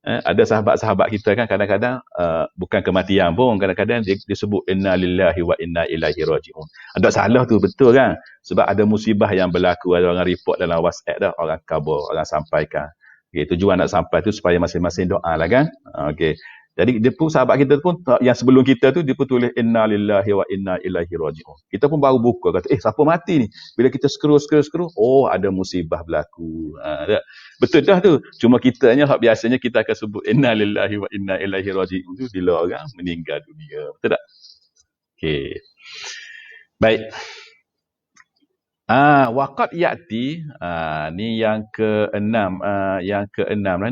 ada sahabat-sahabat kita kan kadang-kadang bukan kematian pun, kadang-kadang dia sebut inna lillahi wa inna ilaihi raji'un. Ada salah tu, betul kan? Sebab ada musibah yang berlaku, ada orang report dalam WhatsApp dah, orang kabur, orang sampaikan. Okay, tujuan nak sampai tu supaya masing-masing doa lah kan. Okay. Jadi dia pun sahabat kita pun yang sebelum kita tu dia pun tulis inna lillahi wa inna ilaihi raji'un. Kita pun baru buka kata siapa mati ni? Bila kita scroll ada musibah berlaku. Betul dah tu. Cuma kitanya hak biasanya kita akan sebut inna lillahi wa inna ilaihi raji'un tu bila orang meninggal dunia. Betul tak? Okey. Baik. Waqad ya'ti ni yang ke-6 lah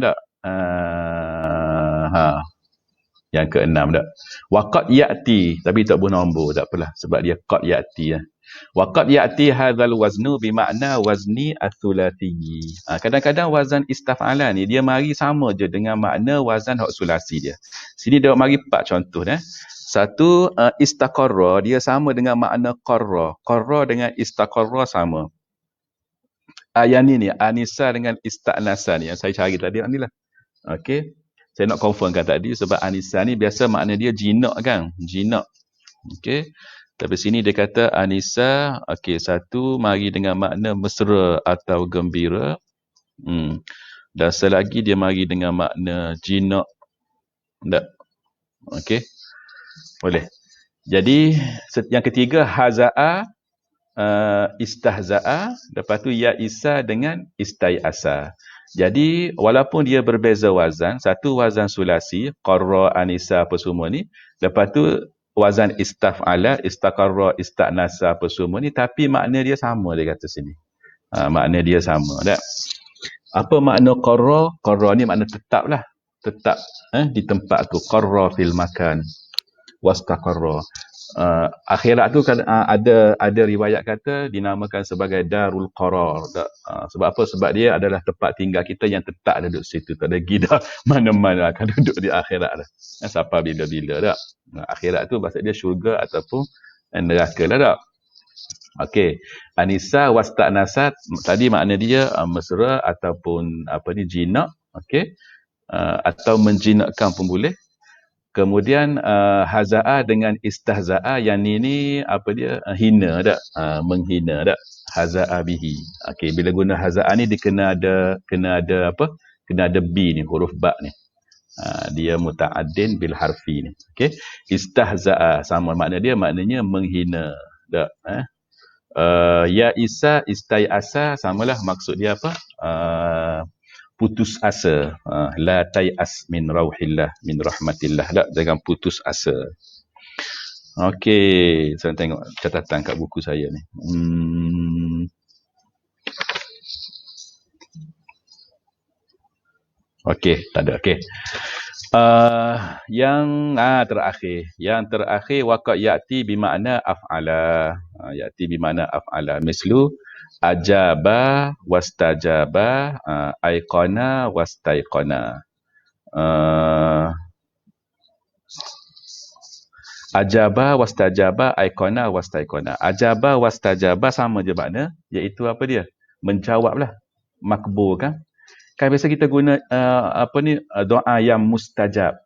tak? Yang ke-6 tak. Waqad ya'ti, tapi tak boleh nombor, tak apalah sebab dia qad ya'ti. Waqad ya'ti hadzal waznu bimakna wazni ats-tsulathi. Kadang-kadang wazan istaf'ala ni dia mari sama je dengan makna wazan hak sulasi dia. Sini dia mari 4 contoh dah. Satu, istaqarra, dia sama dengan makna qarra. Qarra dengan istaqarra sama. Yang ni anisa dengan istanasa ni yang saya cari tadi ni lah. Okey. Saya nak confirmkan tadi sebab anisa ni biasa makna dia jinak kan? Jinak. Okey. Tapi sini dia kata anisa, okey, satu mari dengan makna mesra atau gembira. Dan selagi dia mari dengan makna jinak. Tak? Okey. Boleh. Jadi yang ketiga haza'a, istahza'a, lepas tu ya'isa dengan istayasa. Jadi walaupun dia berbeza wazan, satu wazan sulasi, qarra, anisa apa semua ni, lepas tu wazan istaf'ala, istaqarra, istanasa apa semua ni, tapi makna dia sama dia kata sini. Makna dia sama. Tak? Apa makna qarra? Qarra ni makna tetap lah. Tetap di tempat tu. Qarra fil makan. Wastaqarra. Akhirat tu kan ada riwayat kata dinamakan sebagai darul qarar. Sebab apa? Sebab dia adalah tempat tinggal kita yang tetap duduk situ. Tak ada pergi dah mana-mana akan duduk di akhirat dah. Sampai bila-bila dah. Akhirat tu maksud dia syurga ataupun neraka lah dah. Okey. Anisa wasta'nasat tadi makna dia mesra ataupun jinak, okey. Atau menjinakkan pun boleh. Kemudian haza'a dengan istahza'a, yang ni hina tak? Menghina tak? Haza'a bihi. Okey, bila guna haza'a ni dia kena ada b ni, huruf ba ni. Dia muta'addin bil harfi ni. Okey. Istahza'a sama maknanya menghina tak? Ya Isa istai'asa samalah, maksud dia apa? Putus asa. La tai'as min rauhillah, min rahmatillah. Tak, jangan putus asa. Okey, saya tengok catatan kat buku saya ni. Okey, tak ada. Okey. Yang terakhir waqad ya'ti bimakna af'ala. Ya'ti bimakna af'ala. Mislu ajaba wastajaba, aiqana wastaiqana. Ajaba wastajaba, aiqana wastaiqana. Ajaba wastajaba sama je makna, iaitu apa dia? Menjawablah. Makbul kan? Kan biasa kita guna doa yang mustajab.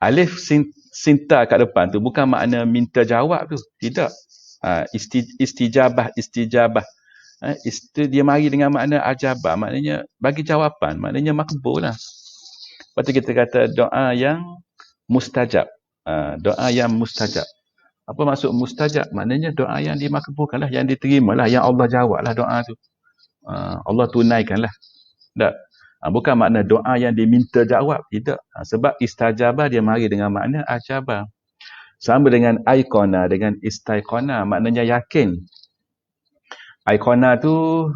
Alif sinta kat depan tu bukan makna minta jawab tu. Tidak. Istijabah. Dia mari dengan makna ajabah. Maknanya bagi jawapan. Maknanya makbul lah. Lepas tu kita kata doa yang mustajab. Doa yang mustajab. Apa maksud mustajab? Maknanya doa yang dimakbulkan lah. Yang diterima lah. Yang Allah jawab lah doa tu. Allah tunaikan lah. Tak? Bukan makna doa yang diminta jawab. Tidak. Sebab istajabah dia mari dengan makna ajabah. Sama dengan aikona, dengan istaiqona. Maknanya yakin. Aikona tu,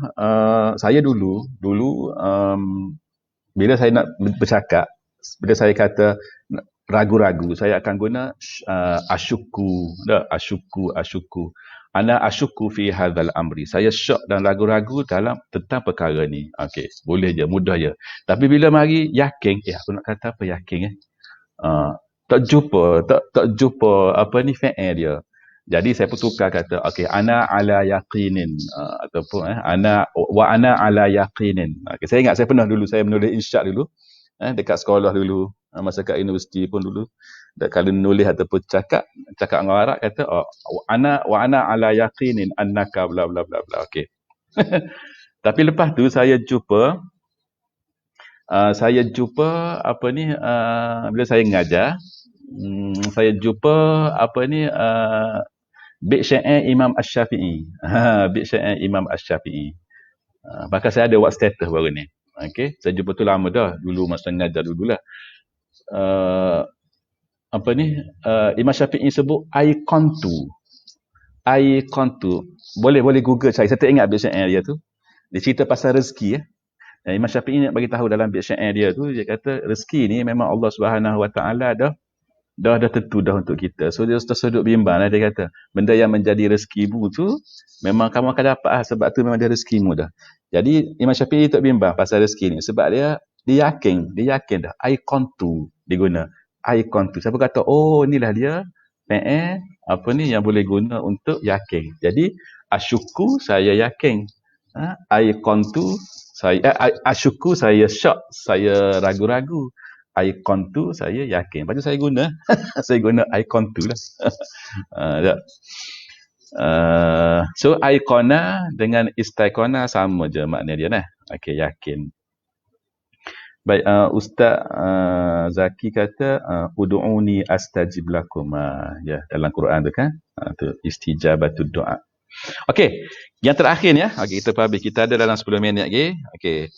saya dulu bila saya nak bercakap, bila saya kata ragu-ragu, saya akan guna asyukku. Tak? Asyukku. Ana asyukku fi hadzal amri. Saya syok dan ragu-ragu tentang perkara ni. Okey, boleh je, mudah je. Tapi bila mari yakin, aku nak kata apa yakin tak jumpa fi'il dia. Jadi saya pun tukar kata, okey, ana ala yaqinin ataupun ana ala yaqinin. Okey, saya ingat saya pernah dulu saya menulis insya' dulu dekat sekolah dulu, masa kat universiti pun dulu. Dan kalau nulis ataupun cakap dengan Arab kata wa ana ala yaqinin annaka bla bla bla bla. Okey. Tapi lepas tu saya jumpa bila saya mengajar, saya jumpa bait syair Imam Asy-Syafi'i. Bait syair Imam Asy-Syafi'i. Maka saya ada buat status baru ni. Okey, saya jumpa tu lama dah, dulu masa mengajar dululah. Imam Syafi'i sebut aiqantu. Boleh Google saya tak ingat bait syair dia tu. Dia cerita pasal rezeki. Imam Syafi'i nak bagi tahu dalam bait syair dia tu, dia kata rezeki ni memang Allah Subhanahu Wa Taala dah tentu dah untuk kita. So dia sudut bimbang lah, dia kata benda yang menjadi rezekimu tu memang kamu akan dapat sebab tu memang dia rezekimu dah. Jadi Imam Syafi'i tak bimbang pasal rezeki ni sebab dia yakin dah. Aiqantu diguna. Aiqantu. Siapa kata inilah dia fi'il yang boleh guna untuk yakin. Jadi asyukku saya yakin. Aiqantu saya asyukku saya syok, saya ragu-ragu. Aiqantu saya yakin. Lepas tu saya guna aiqantu lah. So aiqana dengan istaiqana sama je makna dia nah. Okey, yakin. Baik, Ustaz Zaki kata ud'uni astajib lakum. Ya, dalam Quran tu kan. Tu istijabatud doa. Okey, yang terakhir ni Okey, kita habis. Kita ada dalam 10 minit lagi. Okey.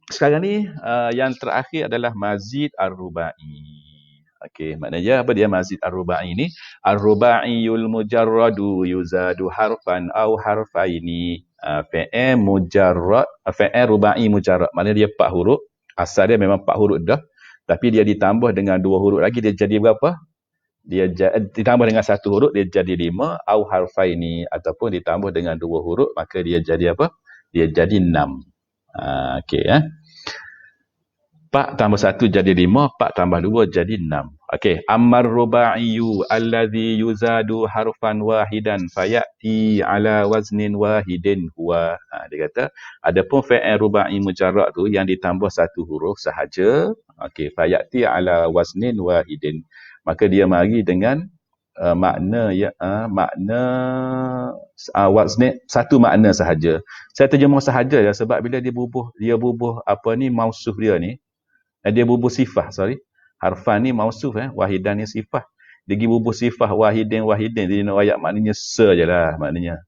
Sekarang ni yang terakhir adalah mazid ar-rubai. Okey, maknanya apa dia mazid ar-rubai ni? Ar-rubaiyul mujarradu yuzadu harfan au harfaini. Fi'il mujarrad, fi'il rubai mujarrad. Maknanya dia 4 huruf. Asal dia memang 4 huruf dah. Tapi dia ditambah dengan 2 huruf lagi, dia jadi berapa? Ditambah dengan 1 huruf, dia jadi 5. Au harfaini. Ataupun ditambah dengan 2 huruf, maka dia jadi apa? Dia jadi 6. Okey, 4 tambah 1 jadi 5, 4 tambah 2 jadi 6. Okey, ammar rubaiyu alladhi yuzadu harfan wahidan fayati ala waznin wahidin huwa. Dia kata, adapun fi'il rubai mujarrad tu yang ditambah 1 huruf sahaja, okey, fayati ala waznin wahidin. Maka dia mari dengan makna wazni, satu makna sahaja. Saya terjemah sahaja ya, sebab bila dia bubuh apa ni mausuf dia ni, dia bubuh sifah, harfan ni mausuf, wahidan ni sifah. Dia pergi bubuh sifah wahidin, dia nak ayat maknanya sajalah maknanya.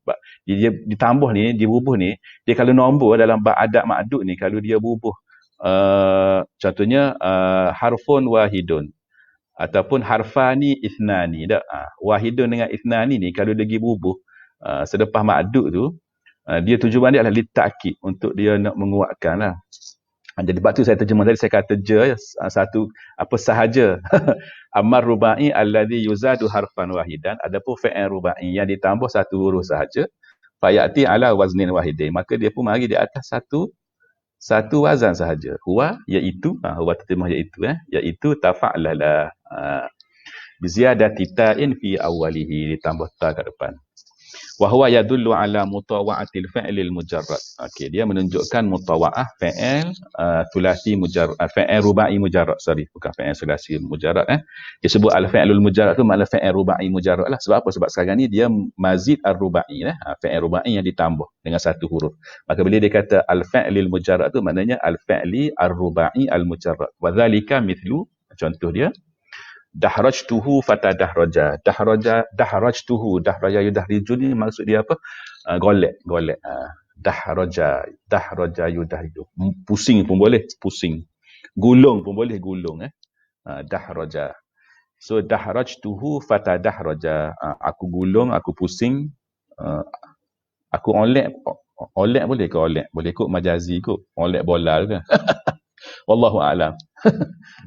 Dia ditambah ni, dia bubuh ni, dia kalau nombor dalam bab adad ma'dud ni, kalau dia bubuh contohnya harfun wahidun ataupun harfani ithnani, wahidun dengan ithnani ni kalau dia pergi bubuh selepas ma'dud tu, dia tujuan dia adalah litakid, untuk dia nak menguatkan lah. Jadi sebab tu saya terjemah tadi, saya kata satu apa sahaja. Ammar rubai alladhi yuzadu harfan wahidan, adapun fi'il rubai yang ditambah 1 huruf sahaja, fayati ala waznin wahidin, maka dia pun mari di atas satu wazan sahaja. Huwa, iaitu, huwa terjemah iaitu tafa'lala, biziyadati ta'in fi awwalihi, ditambah ta kat depan. Wa huwa yadullu ala mutawa'atil fi'lil mujarrad. Okey, dia menunjukkan mutawa'ah fi'il thulathi mujarrad, fi'il rubai mujarrad, bukan fi'il thulathi mujarrad. Dia sebut al-fi'lul mujarrad tu makna fi'il rubai mujarrad lah. Sebab apa? Sebab sekarang ni dia mazid ar-rubai, fi'il rubai yang ditambah dengan 1 huruf. Maka bila dia kata al-fi'lil mujarrad tu maknanya al-fi'li ar-rubai al-mujarrad. Wa dhalika mithlu, contoh dia, dahrajtuhu fatadahraja. Dahrajtuhu, dahraja yudahriju ni maksud dia apa? Golek. Dahraja yudahriju. Pusing pun boleh, pusing. Gulung pun boleh, gulung. Dahraja. So dahrajtuhu fatadahraja. Aku gulung, aku pusing. Aku olek boleh ke olek? Boleh kot majazi kot. Olek bola ke? Wallahu a'lam.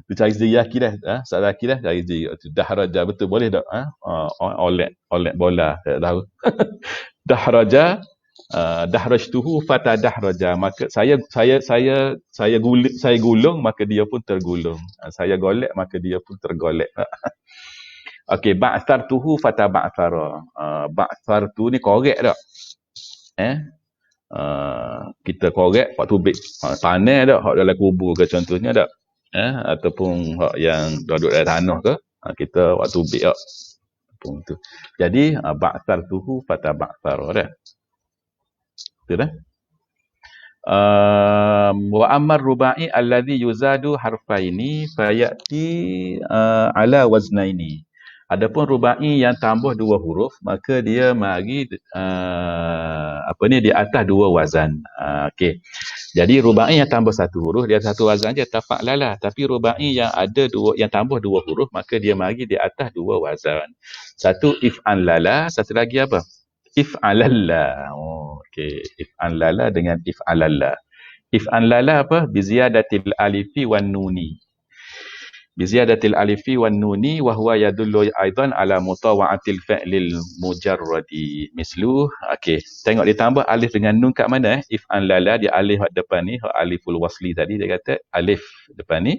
Tu cari sendiri akidah, salah akidah cari sendiri. Dahraja betul boleh tak? Olek bola, tak tahu. Dahraja, dahrajtuhu fatadahraja. Maka saya gulung maka dia pun tergulung. Saya golek maka dia pun tergolek. Okey, ba'thartuhu fataba'thara. Ba'thartu ni korek tak? Kita korek hak tubik, tanah tak, hak dalam kubur ke contohnya tak, ataupun hak yang duduk dalam tanah ke, kita hak tubik tak pun tu. Jadi ba'thartuhu fataba'thara dah. Betul dah. Wa ammar rubai alladhi yuzadu harfaini fayati ala waznaini. Adapun rubai yang tambah 2 huruf, maka dia mari di atas 2 wazan. Okey. Jadi rubai yang tambah 1 huruf, dia 1 wazan je, tafa'lala. Tapi rubai yang ada yang tambah 2 huruf, maka dia mari di atas 2 wazan. Satu if'an lala, satu lagi apa? If'alalla. Okey, if'an lala dengan if'alalla. If'an lala apa? Biziyadatil alifi wan nuni. Biziyadatil alifi wan nuni wa huwa yadullu aidan ala mutawa'atil fi'lil mujarradi mislu. Okey, tengok ditambah alif dengan nun kat mana? If'an lala, dia alif kat depan ni, aliful wasli tadi dia kata alif depan ni.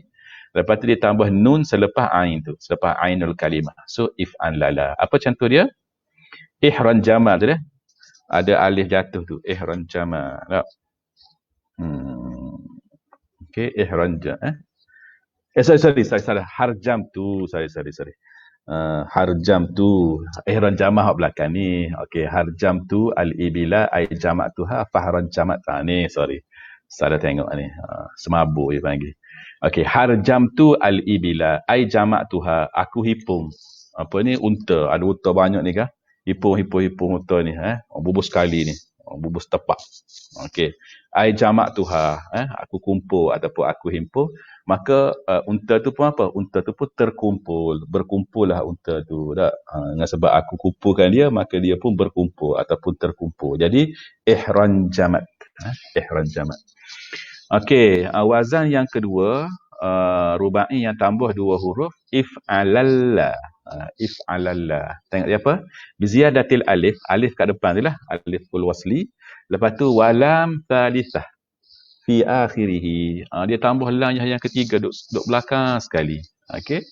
Lepas tu ditambah nun selepas ain tu, selepas ainul kalimah. So if'an lala. Apa contoh dia? Ihran jama tu dah. Ada alif jatuh tu, ihran jama. Okey, ihran jama. Sorry. Harjam tu. Harjam tu. Ihran jama hak belakang ni. Okey, harjam tu al-ibila ay jama'tuha fahran jamat. Ni, sorry. Salah tengok ni. Semabuk dia panggil. Okey, harjam tu al-ibila ay jama'tuha. Aku hipung. Apa ni? Unta. Ada unta banyak ni kah? Hipung unta ni. Bubuh sekali ni. bubuh setepak. Okey. Ai jamak tuha, aku kumpul ataupun aku himpun, maka unta tu pun apa? Unta tu pun terkumpul, berkumpullah unta tu. Tak? Dengan sebab aku kumpulkan dia, maka dia pun berkumpul ataupun terkumpul. Jadi ihran jamat. Ihran jamat. Okey, wazan yang kedua, rubai yang tambah dua huruf, if'alalla. If'alalla. Tengok dia apa? Biziyadatil alif, alif kat depan tu lah, aliful wasli. Lepas tu walam thalithah fi akhirih. Dia tambah lam yang ketiga duk belakang sekali. Okey.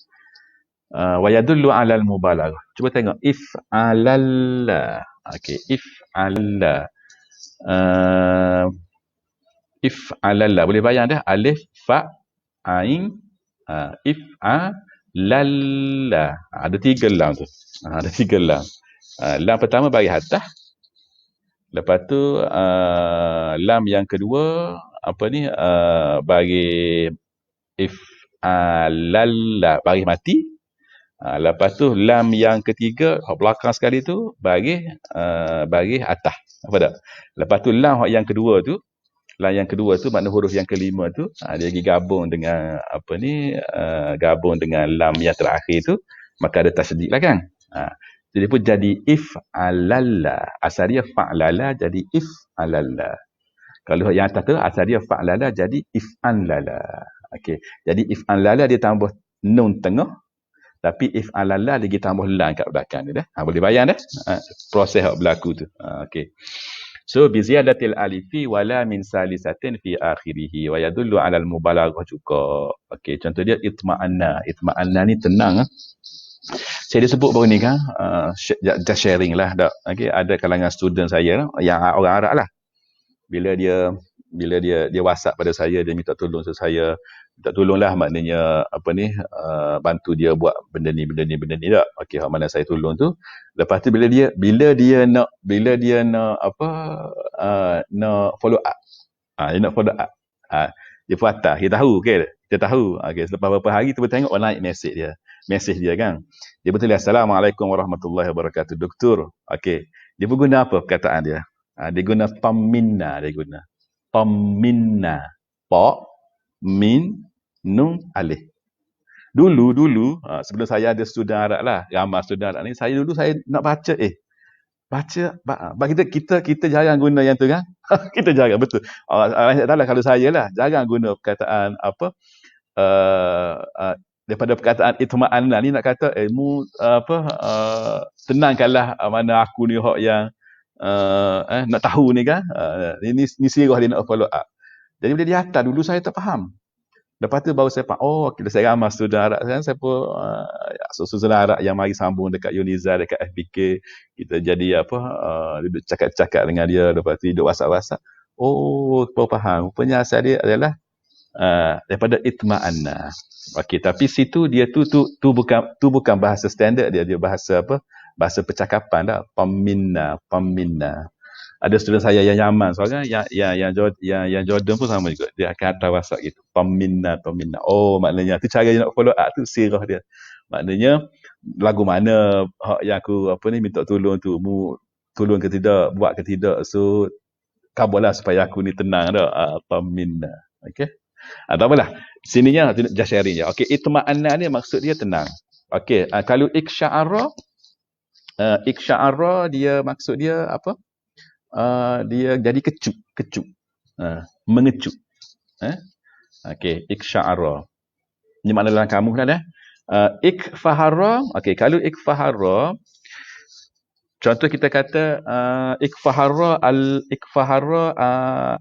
Wa yadullu 'alal mubalaghah. Cuba tengok if'alalla. Okey, if'alalla. If'alalla. Boleh bayang dah alif fa ain if'alalla. Ada tiga lam tu. Ada tiga lam. Lam pertama bagi atas. Lepas tu lam yang kedua apa ni bagi if'alalla bagi mati. Lepas tu lam yang ketiga belakang sekali tu bagi atas. Apa tak? Lepas tu lam yang kedua tu, lam yang kedua tu makna huruf yang kelima tu dia lagi gabung dengan apa ni gabung dengan lam yang terakhir tu, maka ada tasydid lah kan. Jadi pun jadi if'alalla. Asal dia fa'lala jadi if'alalla. Kalau yang atas tu asal dia fa'lala jadi if'anlala. Okey. Jadi if'anlala dia tambah nun tengah, tapi if'alalla lagi tambah lam kat belakang ni dah. Boleh bayang dah proses yang berlaku tu. Okey. So biziyadatil alifi wala min salisatin fi akhirih wa yadullu 'alal mubalaghah juga. Okey, contoh dia itma'anna. Itma'anna ni tenang. Saya dah sebut baru ni kan, just sharing lah. Okay, ada kalangan student saya yang orang Arab lah. Bila dia WhatsApp pada saya, dia minta tolong saya. Minta tolong lah maknanya apa ni, bantu dia buat benda ni tak. Okey, hak mana saya tolong tu. Lepas tu bila dia nak apa nak follow up. Dia nak follow up. Dia pun atas, kita tahu okey. Kita tahu. Okey, selepas beberapa hari tu tengok naik mesej dia kan. Dia betul Assalamualaikum warahmatullahi wabarakatuh. Doktor. Okey. Dia pun guna apa perkataan dia? Dia guna tamminna, dia guna. Tamminna. Pa min nun alif. Dulu sebelum saya ada student Arab lah, ramai student Arab ni, saya nak baca kita jarang guna yang tu kan. Kita jarang betul. Taklah kalau saya lah jarang guna perkataan apa daripada perkataan itma'anna ni nak kata tenangkanlah mana aku ni hak yang nak tahu ni kan. Ini sirah dia nak follow up. Jadi bila dia hantar dulu saya tak faham. Lepas tu baru saya faham, kita saya ramai student Arab kan, saya pun student Arab yang mari sambung dekat Uniza, dekat FPK, kita jadi duduk cakap-cakap dengan dia, lepas tu duduk WhatsApp. Baru faham. Rupanya asal dia adalah daripada itma'anna. Okey, tapi situ dia tu bukan bahasa standard dia bahasa apa? Bahasa percakapan dah. Pamminna. Ada student saya yang Yaman soalnya yang Jordan pun sama juga. Dia akan hantar WhatsApp gitu. Pamminna. Maknanya tu cara dia nak follow up tu sirah dia. Maknanya lagu mana hak yang aku minta tolong tu, mu tolong ke tidak, buat ke tidak. So kabarlah supaya aku ni tenang dah. Pamminna. Okey. Tak apalah. Sininya just sharing je. Okey, itma'anna ni maksud dia tenang. Okey, kalau iksya'ara dia maksud dia apa? Dia jadi kecup. Mengecup. Okey, iksya'ara. Ini makna dalam kamus lah dah. Ikfahara. Okey, kalau ikfahara, contoh kita kata ikfahara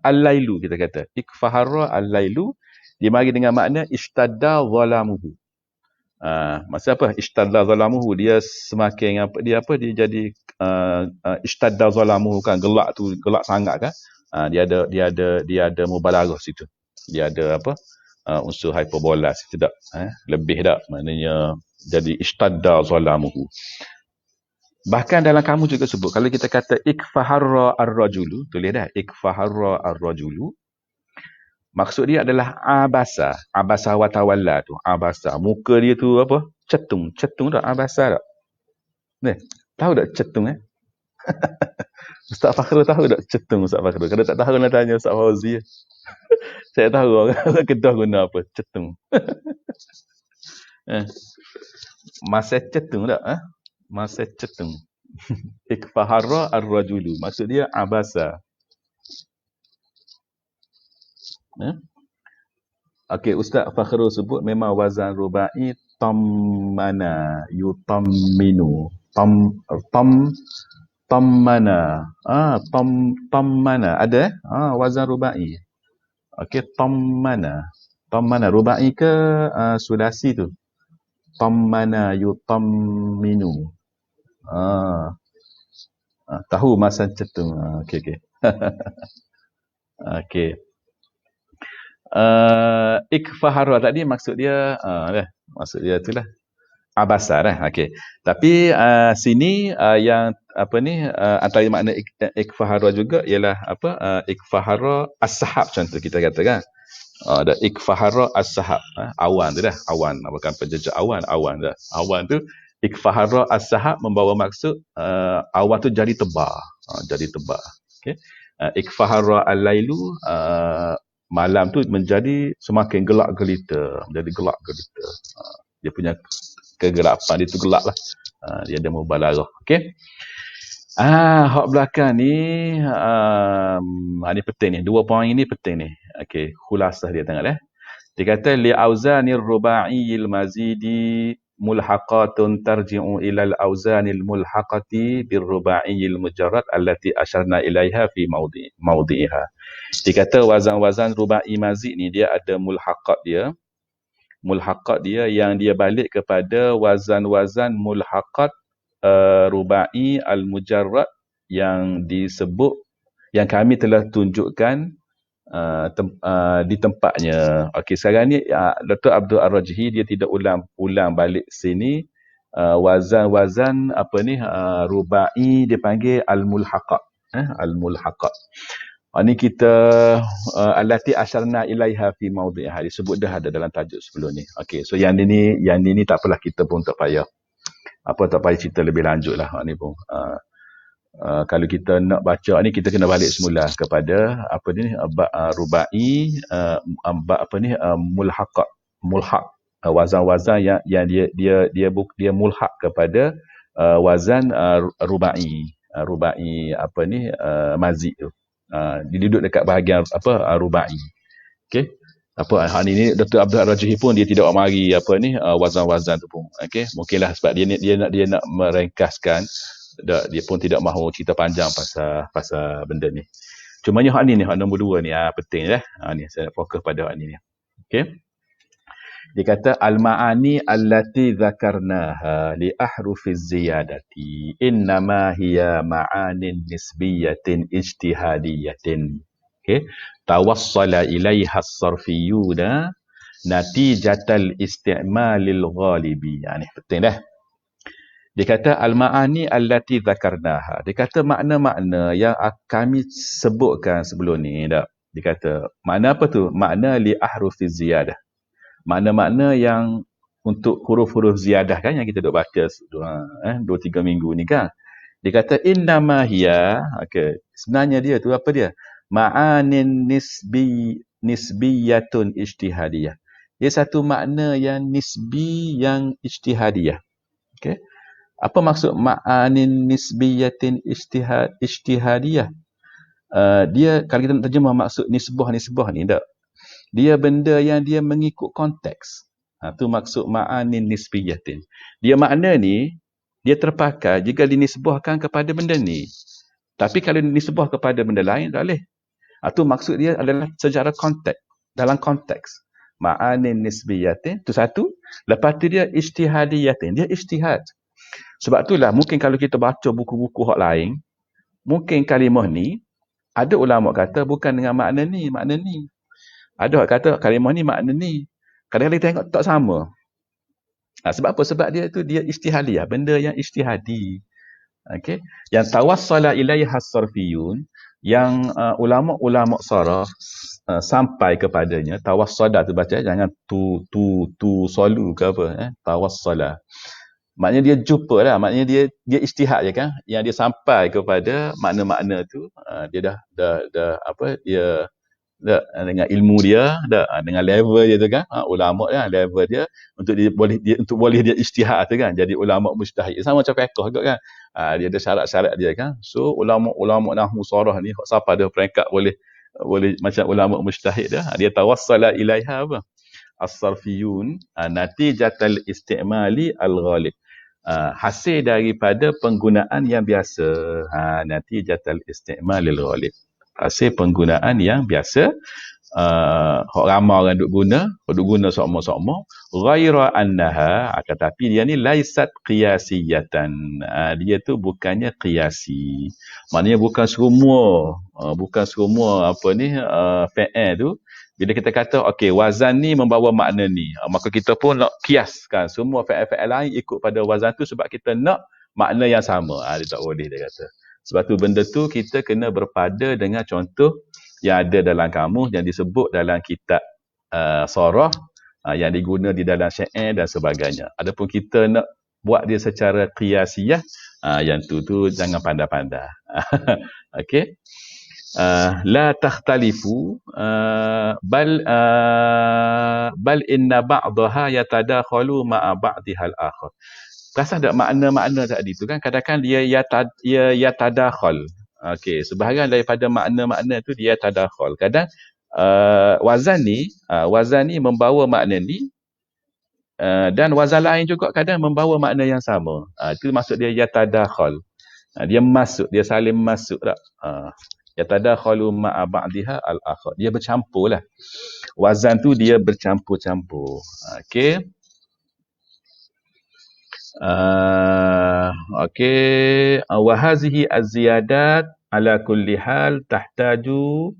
al-lailu, kita kata. Ikfahara al-lailu, dia mari dengan makna ishtadda zalamuhu. Maksud apa? Ishtadda zalamuhu, dia semakin dia jadi ishtadda zalamuhu kan, gelak sangat kan. Dia ada mubalaghah situ. Dia ada unsur hyperbola situ tak? Lebih tak? Maknanya jadi ishtadda zalamuhu. Bahkan dalam kamus juga sebut, kalau kita kata ikfaharra ar-rajulu, tulis dah, ikfaharra ar-rajulu, maksud dia adalah abasa wa tawalla tu, abasa. Muka dia tu apa? Cetung tak? Abasa tak? Ni, tahu tak cetung Ustaz Fakhrul tahu tak cetung Ustaz Fakhrul? Kalau tak tahu nak tanya Ustaz Fauzi. Saya tahu orang Kedah guna apa? Cetung. Eh, Masa cetung tak? Masa cetung. Ikfahara ar-rajulu. Maksud dia abasa. Okey, Ustaz Fakhrul sebut memang wazan rubai tammana, yutamminu. Tammana. Tammana. Ada wazan rubai. Okey, tammana. Tammana rubai ke sulasi tu? Tammana yutamminu. Tahu masa cetung. Okey. Okey. Ikfahara tadi maksud dia maksud dia itulah abasa dah. Okey. Tapi sini yang apa ni antara makna ikfahara juga ialah apa ikfahara as-sahab contoh kita katakan. Ada ikfahara as-sahab, awan tu dah. Awan bukan penjejak awan dah. Awan tu ikfahara as-sahab membawa maksud awan tu jadi tebal. Jadi tebal. Okey. Ikfahara al-lailu malam tu menjadi semakin gelap gelita, menjadi gelap gelita. Dia punya kegelapan dia tu gelap lah. Dia ada mubalarah. Okey. Hak belakang ni ni penting ni. 2 poin ni penting ni. Okey, khulasah dia tengok Dia kata li auzanir ruba'iyil mazidi mulhaqatun tarji'u ila al-auzanil mulhaqati bir ruba'iyil mujarrad allati asyarna ilaiha fi mawdi'iha. Dia kata wazan-wazan rubai mazid ni dia ada mulhaqat dia. Mulhaqat dia yang dia balik kepada wazan-wazan mulhaqat rubai al-mujarrad yang disebut, yang kami telah tunjukkan di tempatnya. Okey, sekarang ni Dr. Abdul Ar-Rajhi dia tidak ulang balik sini wazan-wazan apa ni rubai dia panggil al-mulhaqat. Al-mulhaqat. Ini kita allati asyarna ilaiha fi mawdi'iha, disebut dah ada dalam tajuk sebelum ni. Okey, so yang ni tak apalah, kita pun tak payah tak payah cerita lebih lanjut lah. Ni pun kalau kita nak baca ni kita kena balik semula kepada apa ni rubai apa ni mulhaq wazan-wazan yang dia mulhaq kepada wazan rubai apa ni mazid tu. Dia duduk dekat bahagian apa rubai. Okey. Apa ni Dr. Abdul Rajhi pun dia tidak mari apa ni wazan-wazan tu pun. Okey. Mungkinlah sebab dia nak merengkaskan, dia pun tidak mahu cerita panjang pasal benda ni. Cumanya hak nombor 2 ni penting ni saya fokus pada hak ni. Okey. Dia kata al-ma'ani allati dzakarnaha li ahrufiz ziyadati innama hiya ma'anin nisbiyatin ijtihadiyatin. Okey, tawassala ilaiha as-sarfiyuna natijatal isti'malil ghalibi. Ni penting dah. Dia kata al-ma'ani allati dzakarnaha. Dia kata makna-makna yang kami sebutkan sebelum ni dak. Dia kata makna apa tu? Makna li ahrufiz ziyadah. Makna-makna yang untuk huruf-huruf ziyadah kan yang kita duk baca 2-3 minggu ni kan. Dia kata innama hiya, okey, sebenarnya dia tu apa dia? Ma'anin nisbiyatun ijtihadiyah. Dia satu makna yang nisbi, yang ijtihadiyah. Okey. Apa maksud ma'anin nisbiyatin ijtihadiyah? Dia kalau kita nak terjemah maksud nisbah ni tak. Dia benda yang dia mengikut konteks. Tu maksud ma'anin nisbiyatin. Dia makna ni, dia terpakai jika dinisbahkan kepada benda ni. Tapi kalau dinisbah kepada benda lain, tak boleh. Tu maksud dia adalah secara konteks. Dalam konteks. Ma'anin nisbiyatin, tu satu. Lepas tu dia ijtihadiyatin. Dia ijtihad. Sebab itulah mungkin kalau kita baca buku-buku hak lain, mungkin kalimah ni, ada ulama kata bukan dengan makna ni. Ada orang kata kalimah ni makna ni. Kadang-kadang kita tengok tak sama. Sebab apa? Sebab dia ijtihadiyah. Benda yang ijtihadi. Okay? Yang tawassala ilaiha as-sarfiyun, yang ulama-ulama saraf sampai kepadanya. Tawassala tu baca, jangan tu salu ke apa. Tawassala. Maknanya dia jumpa lah, maknanya dia ijtihad je kan, yang dia sampai kepada makna-makna tu, dia dah apa, dia dah dengan ilmu dia, dengan level dia tu kan, ulama kan, level dia untuk boleh dia ijtihad tu kan, jadi ulama mujtahid. Sama macam fiqh juga kan. Dia ada syarat-syarat dia kan. So ulama nahwu sarah ni siapa ada peringkat boleh macam ulama mujtahid dah. Dia tawassala ilaiha apa? As-sarfiyun natijatal istimali al-ghalib. Hasil daripada penggunaan yang biasa. Natijatal istimali al-ghalib. Hasil penggunaan yang biasa. Ramai orang duk guna sokmo-sokmo, ghaira annaha, tetapi dia ni laisat qiyasiyatan. Dia tu bukannya qiyasi. Maknanya bukan semua apa ni fi'il tu bila kita kata okey wazan ni membawa makna ni, maka kita pun nak kiaskan semua fi'il-fi'il lain ikut pada wazan tu sebab kita nak makna yang sama. Dia tak boleh, dia kata. Sebab tu benda tu kita kena berpada dengan contoh yang ada dalam kamus, yang disebut dalam kitab sarah, yang diguna di dalam syair dan sebagainya. Adapun kita nak buat dia secara qiyasiyah, yang tu jangan pandai-pandai. Okey. La takhtalifu bal inna ba'daha yatadakhalu ma'a ba'dihal akhar. Perasan tak makna-makna tadi tu kan, kadang-kadang dia yatadakhal. Okey, sebahagian daripada makna-makna tu dia tadakhal. Kadang wazan ni membawa makna ni, dan wazan lain juga kadang membawa makna yang sama. Itu maksud dia yatadakhal. Dia masuk, dia saling masuk tak? Yatadakhalu ma'a ba'diha al-akhar. Dia bercampur lah. Wazan tu dia bercampur-campur. Okey. Okey. Wa hazihi az-ziyadat ala kulli hal tahtaju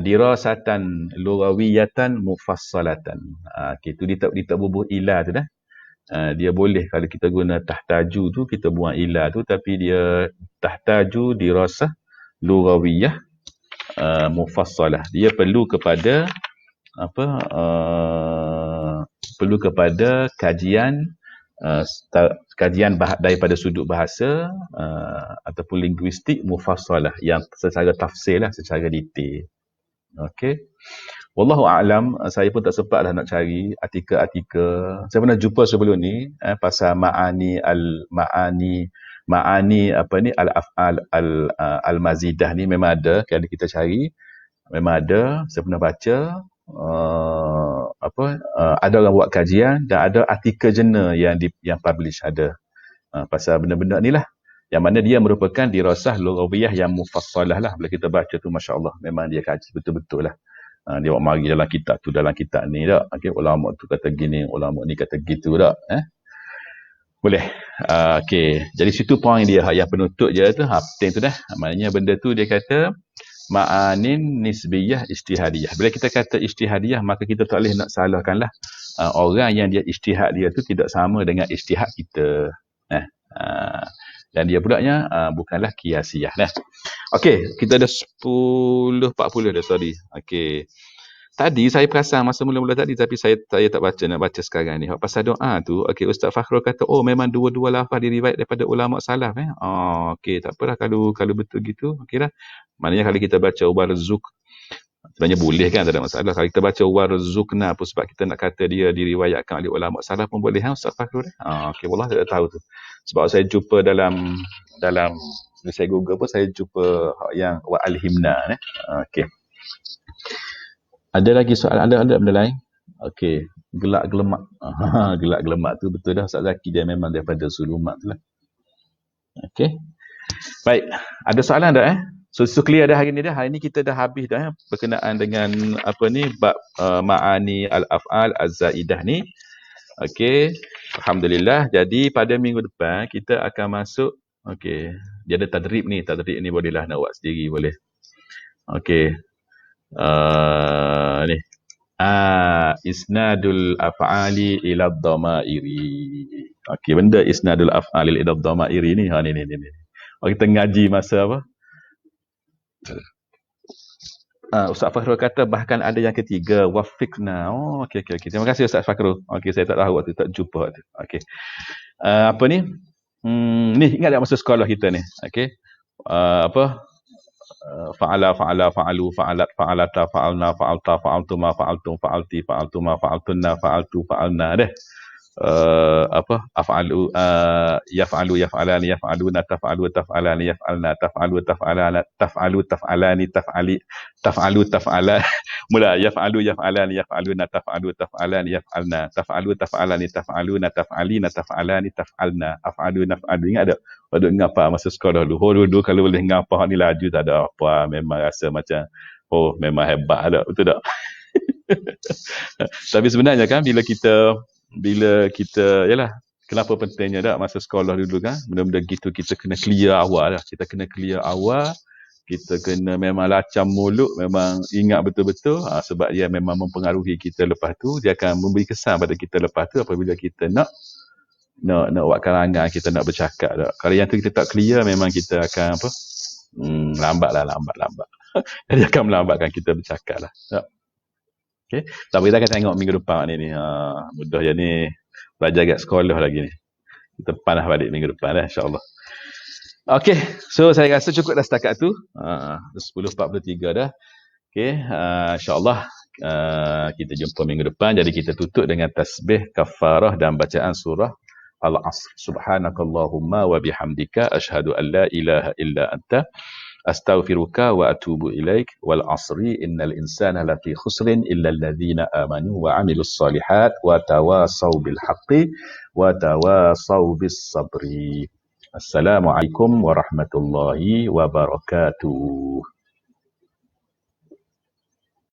dirasatan lughawiyatan mufassalatan. Okey, tu dia bubuh ilah tu dah. Dia boleh kalau kita guna tahtaju tu kita buang ilah tu, tapi dia tahtaju dirasah lughawiyah mufassalah. Dia perlu kepada apa? Perlu kepada kajian daripada sudut bahasa ataupun linguistik mufassalah, yang secara tafsir lah, secara detail. Okey. Wallahu a'lam. Saya pun tak sempat dah nak cari artikel-artikel. Saya pernah jumpa sebelum ni pasal ma'ani apa ni al-af'al al-mazidah ni memang ada, kalau kita cari memang ada. Saya pernah baca ada orang buat kajian dan ada artikel jurnal yang publish ada pasal benda-benda ni lah, yang mana dia merupakan dirasah lughawiyah yang mufassalah lah. Bila kita baca tu masya-Allah memang dia kaji betul-betul lah. Dia buat mari dalam kitab ni tak. Okey, ulama tu kata gini, ulama ni kata gitu tak. Boleh. Okey, jadi situ poin dia yang penutup je tu, penting tu dah. Maknanya benda tu dia kata ma'anin nisbiyah ijtihadiyah. Bila kita kata ijtihadiyah, maka kita tak boleh nak salahkanlah orang yang dia ijtihad dia tu tidak sama dengan ijtihad kita. Dan dia pulaknya bukanlah qiyasiyah dah. Okey, kita dah 10.40 dah, sorry. Okey. Tadi saya perasan masa mula-mula tadi, tapi saya tak baca, nak baca sekarang ni. Pasal doa tu, okey, Ustaz Fakhrul kata, memang dua-dua lafaz diriwayat daripada ulama salaf. Okey, tak apalah kalau betul gitu. Okeylah. Maknanya kalau kita baca warzuk, sebenarnya boleh kan, tak ada masalah. Kalau kita baca warzukna pun sebab kita nak kata dia diriwayatkan oleh ulama salaf pun boleh, Ustaz Fakhrul. Okey, wallah saya tak tahu tu. Sebab saya jumpa dalam saya Google pun saya jumpa yang wa al-himna. Okey. Ada lagi soalan, ada benda lain? Okey, gelak gelemak. Gelak gelemak tu betul dah Ustaz Zaki, dia memang daripada sulumat tu lah. Okey. Baik, ada soalan tak So clear dah hari ni dah. Hari ni kita dah habis dah berkenaan dengan apa ni bab ma'ani al-af'al az-zaidah ni. Okey. Alhamdulillah. Jadi pada minggu depan kita akan masuk, okey, dia ada tadrib ni bolehlah nak buat sendiri boleh. Okey. Ni. Isnadul af'ali ila dhamairi. Okey, benda isnadul af'ali ila dhamairi ni. Ni. Kita ngaji masa apa? Ustaz Fakhrul kata bahkan ada yang ketiga, wafiqna. Okey. Terima kasih Ustaz Fakhrul. Okey, saya tak tahu waktu tak jumpa waktu. Okey. Apa ni? Ni ingat tak masa sekolah kita ni? Okey. Apa? Fa'ala, fa'alu, fa'alata, fa'alna, fa'alta, fa'altuma, fa'altum, fa'alti, fa'altuma, fa'altunna, fa'altu, fa'alna deh. Af'alu, yaf'alu, yaf'alani, yaf'aluna, taf'alu, taf'alani, yaf'alna, taf'alu, taf'alani, taf'alu, taf'ala. Mula yaf'alu, yaf'alani, yaf'aluna, taf'alu, taf'alani, yaf'alna, taf'alu, taf'alani, taf'aluna, taf'alina, taf'alani, taf'alna, af'alu, naf'alu. Ingat tak? Waktu ngapa masa sekolah dulu. Dulu kalau boleh ngapa ni laju tak ada apa. Memang rasa macam, memang hebat tak? Betul tak? Tapi sebenarnya kan bila kita yalah, kenapa pentingnya tak masa sekolah dulu kan, benda-benda gitu kita kena clear awal lah. Kita kena clear awal, kita kena memang lacam mulut, memang ingat betul-betul, sebab dia memang mempengaruhi kita lepas tu, dia akan memberi kesan pada kita lepas tu apabila kita nak buat karangan, kita nak bercakap tak. Kalau yang tu kita tak clear, memang kita akan lambat. Dia akan melambatkan kita bercakap lah. Okay. Tapi kita akan tengok minggu depan ni. Mudah je ni. Belajar kat sekolah lagi ni. Kita panah balik minggu depan lah, insyaAllah. Okay. So, saya rasa cukup dah setakat tu. 10.43 dah. Okay. InsyaAllah kita jumpa minggu depan. Jadi, kita tutup dengan tasbih, kafarah dan bacaan surah Al-Asr. Subhanakallahumma wa bihamdika ashhadu an la ilaha illa anta astaghfiruka wa atubu ilaik wal asri innal insana lafi khusrin illa alladhina amanu wa amilus solihat wa tawasaw bil haqqi wa tawasaw bis sabri. Assalamualaikum warahmatullahi wabarakatuh.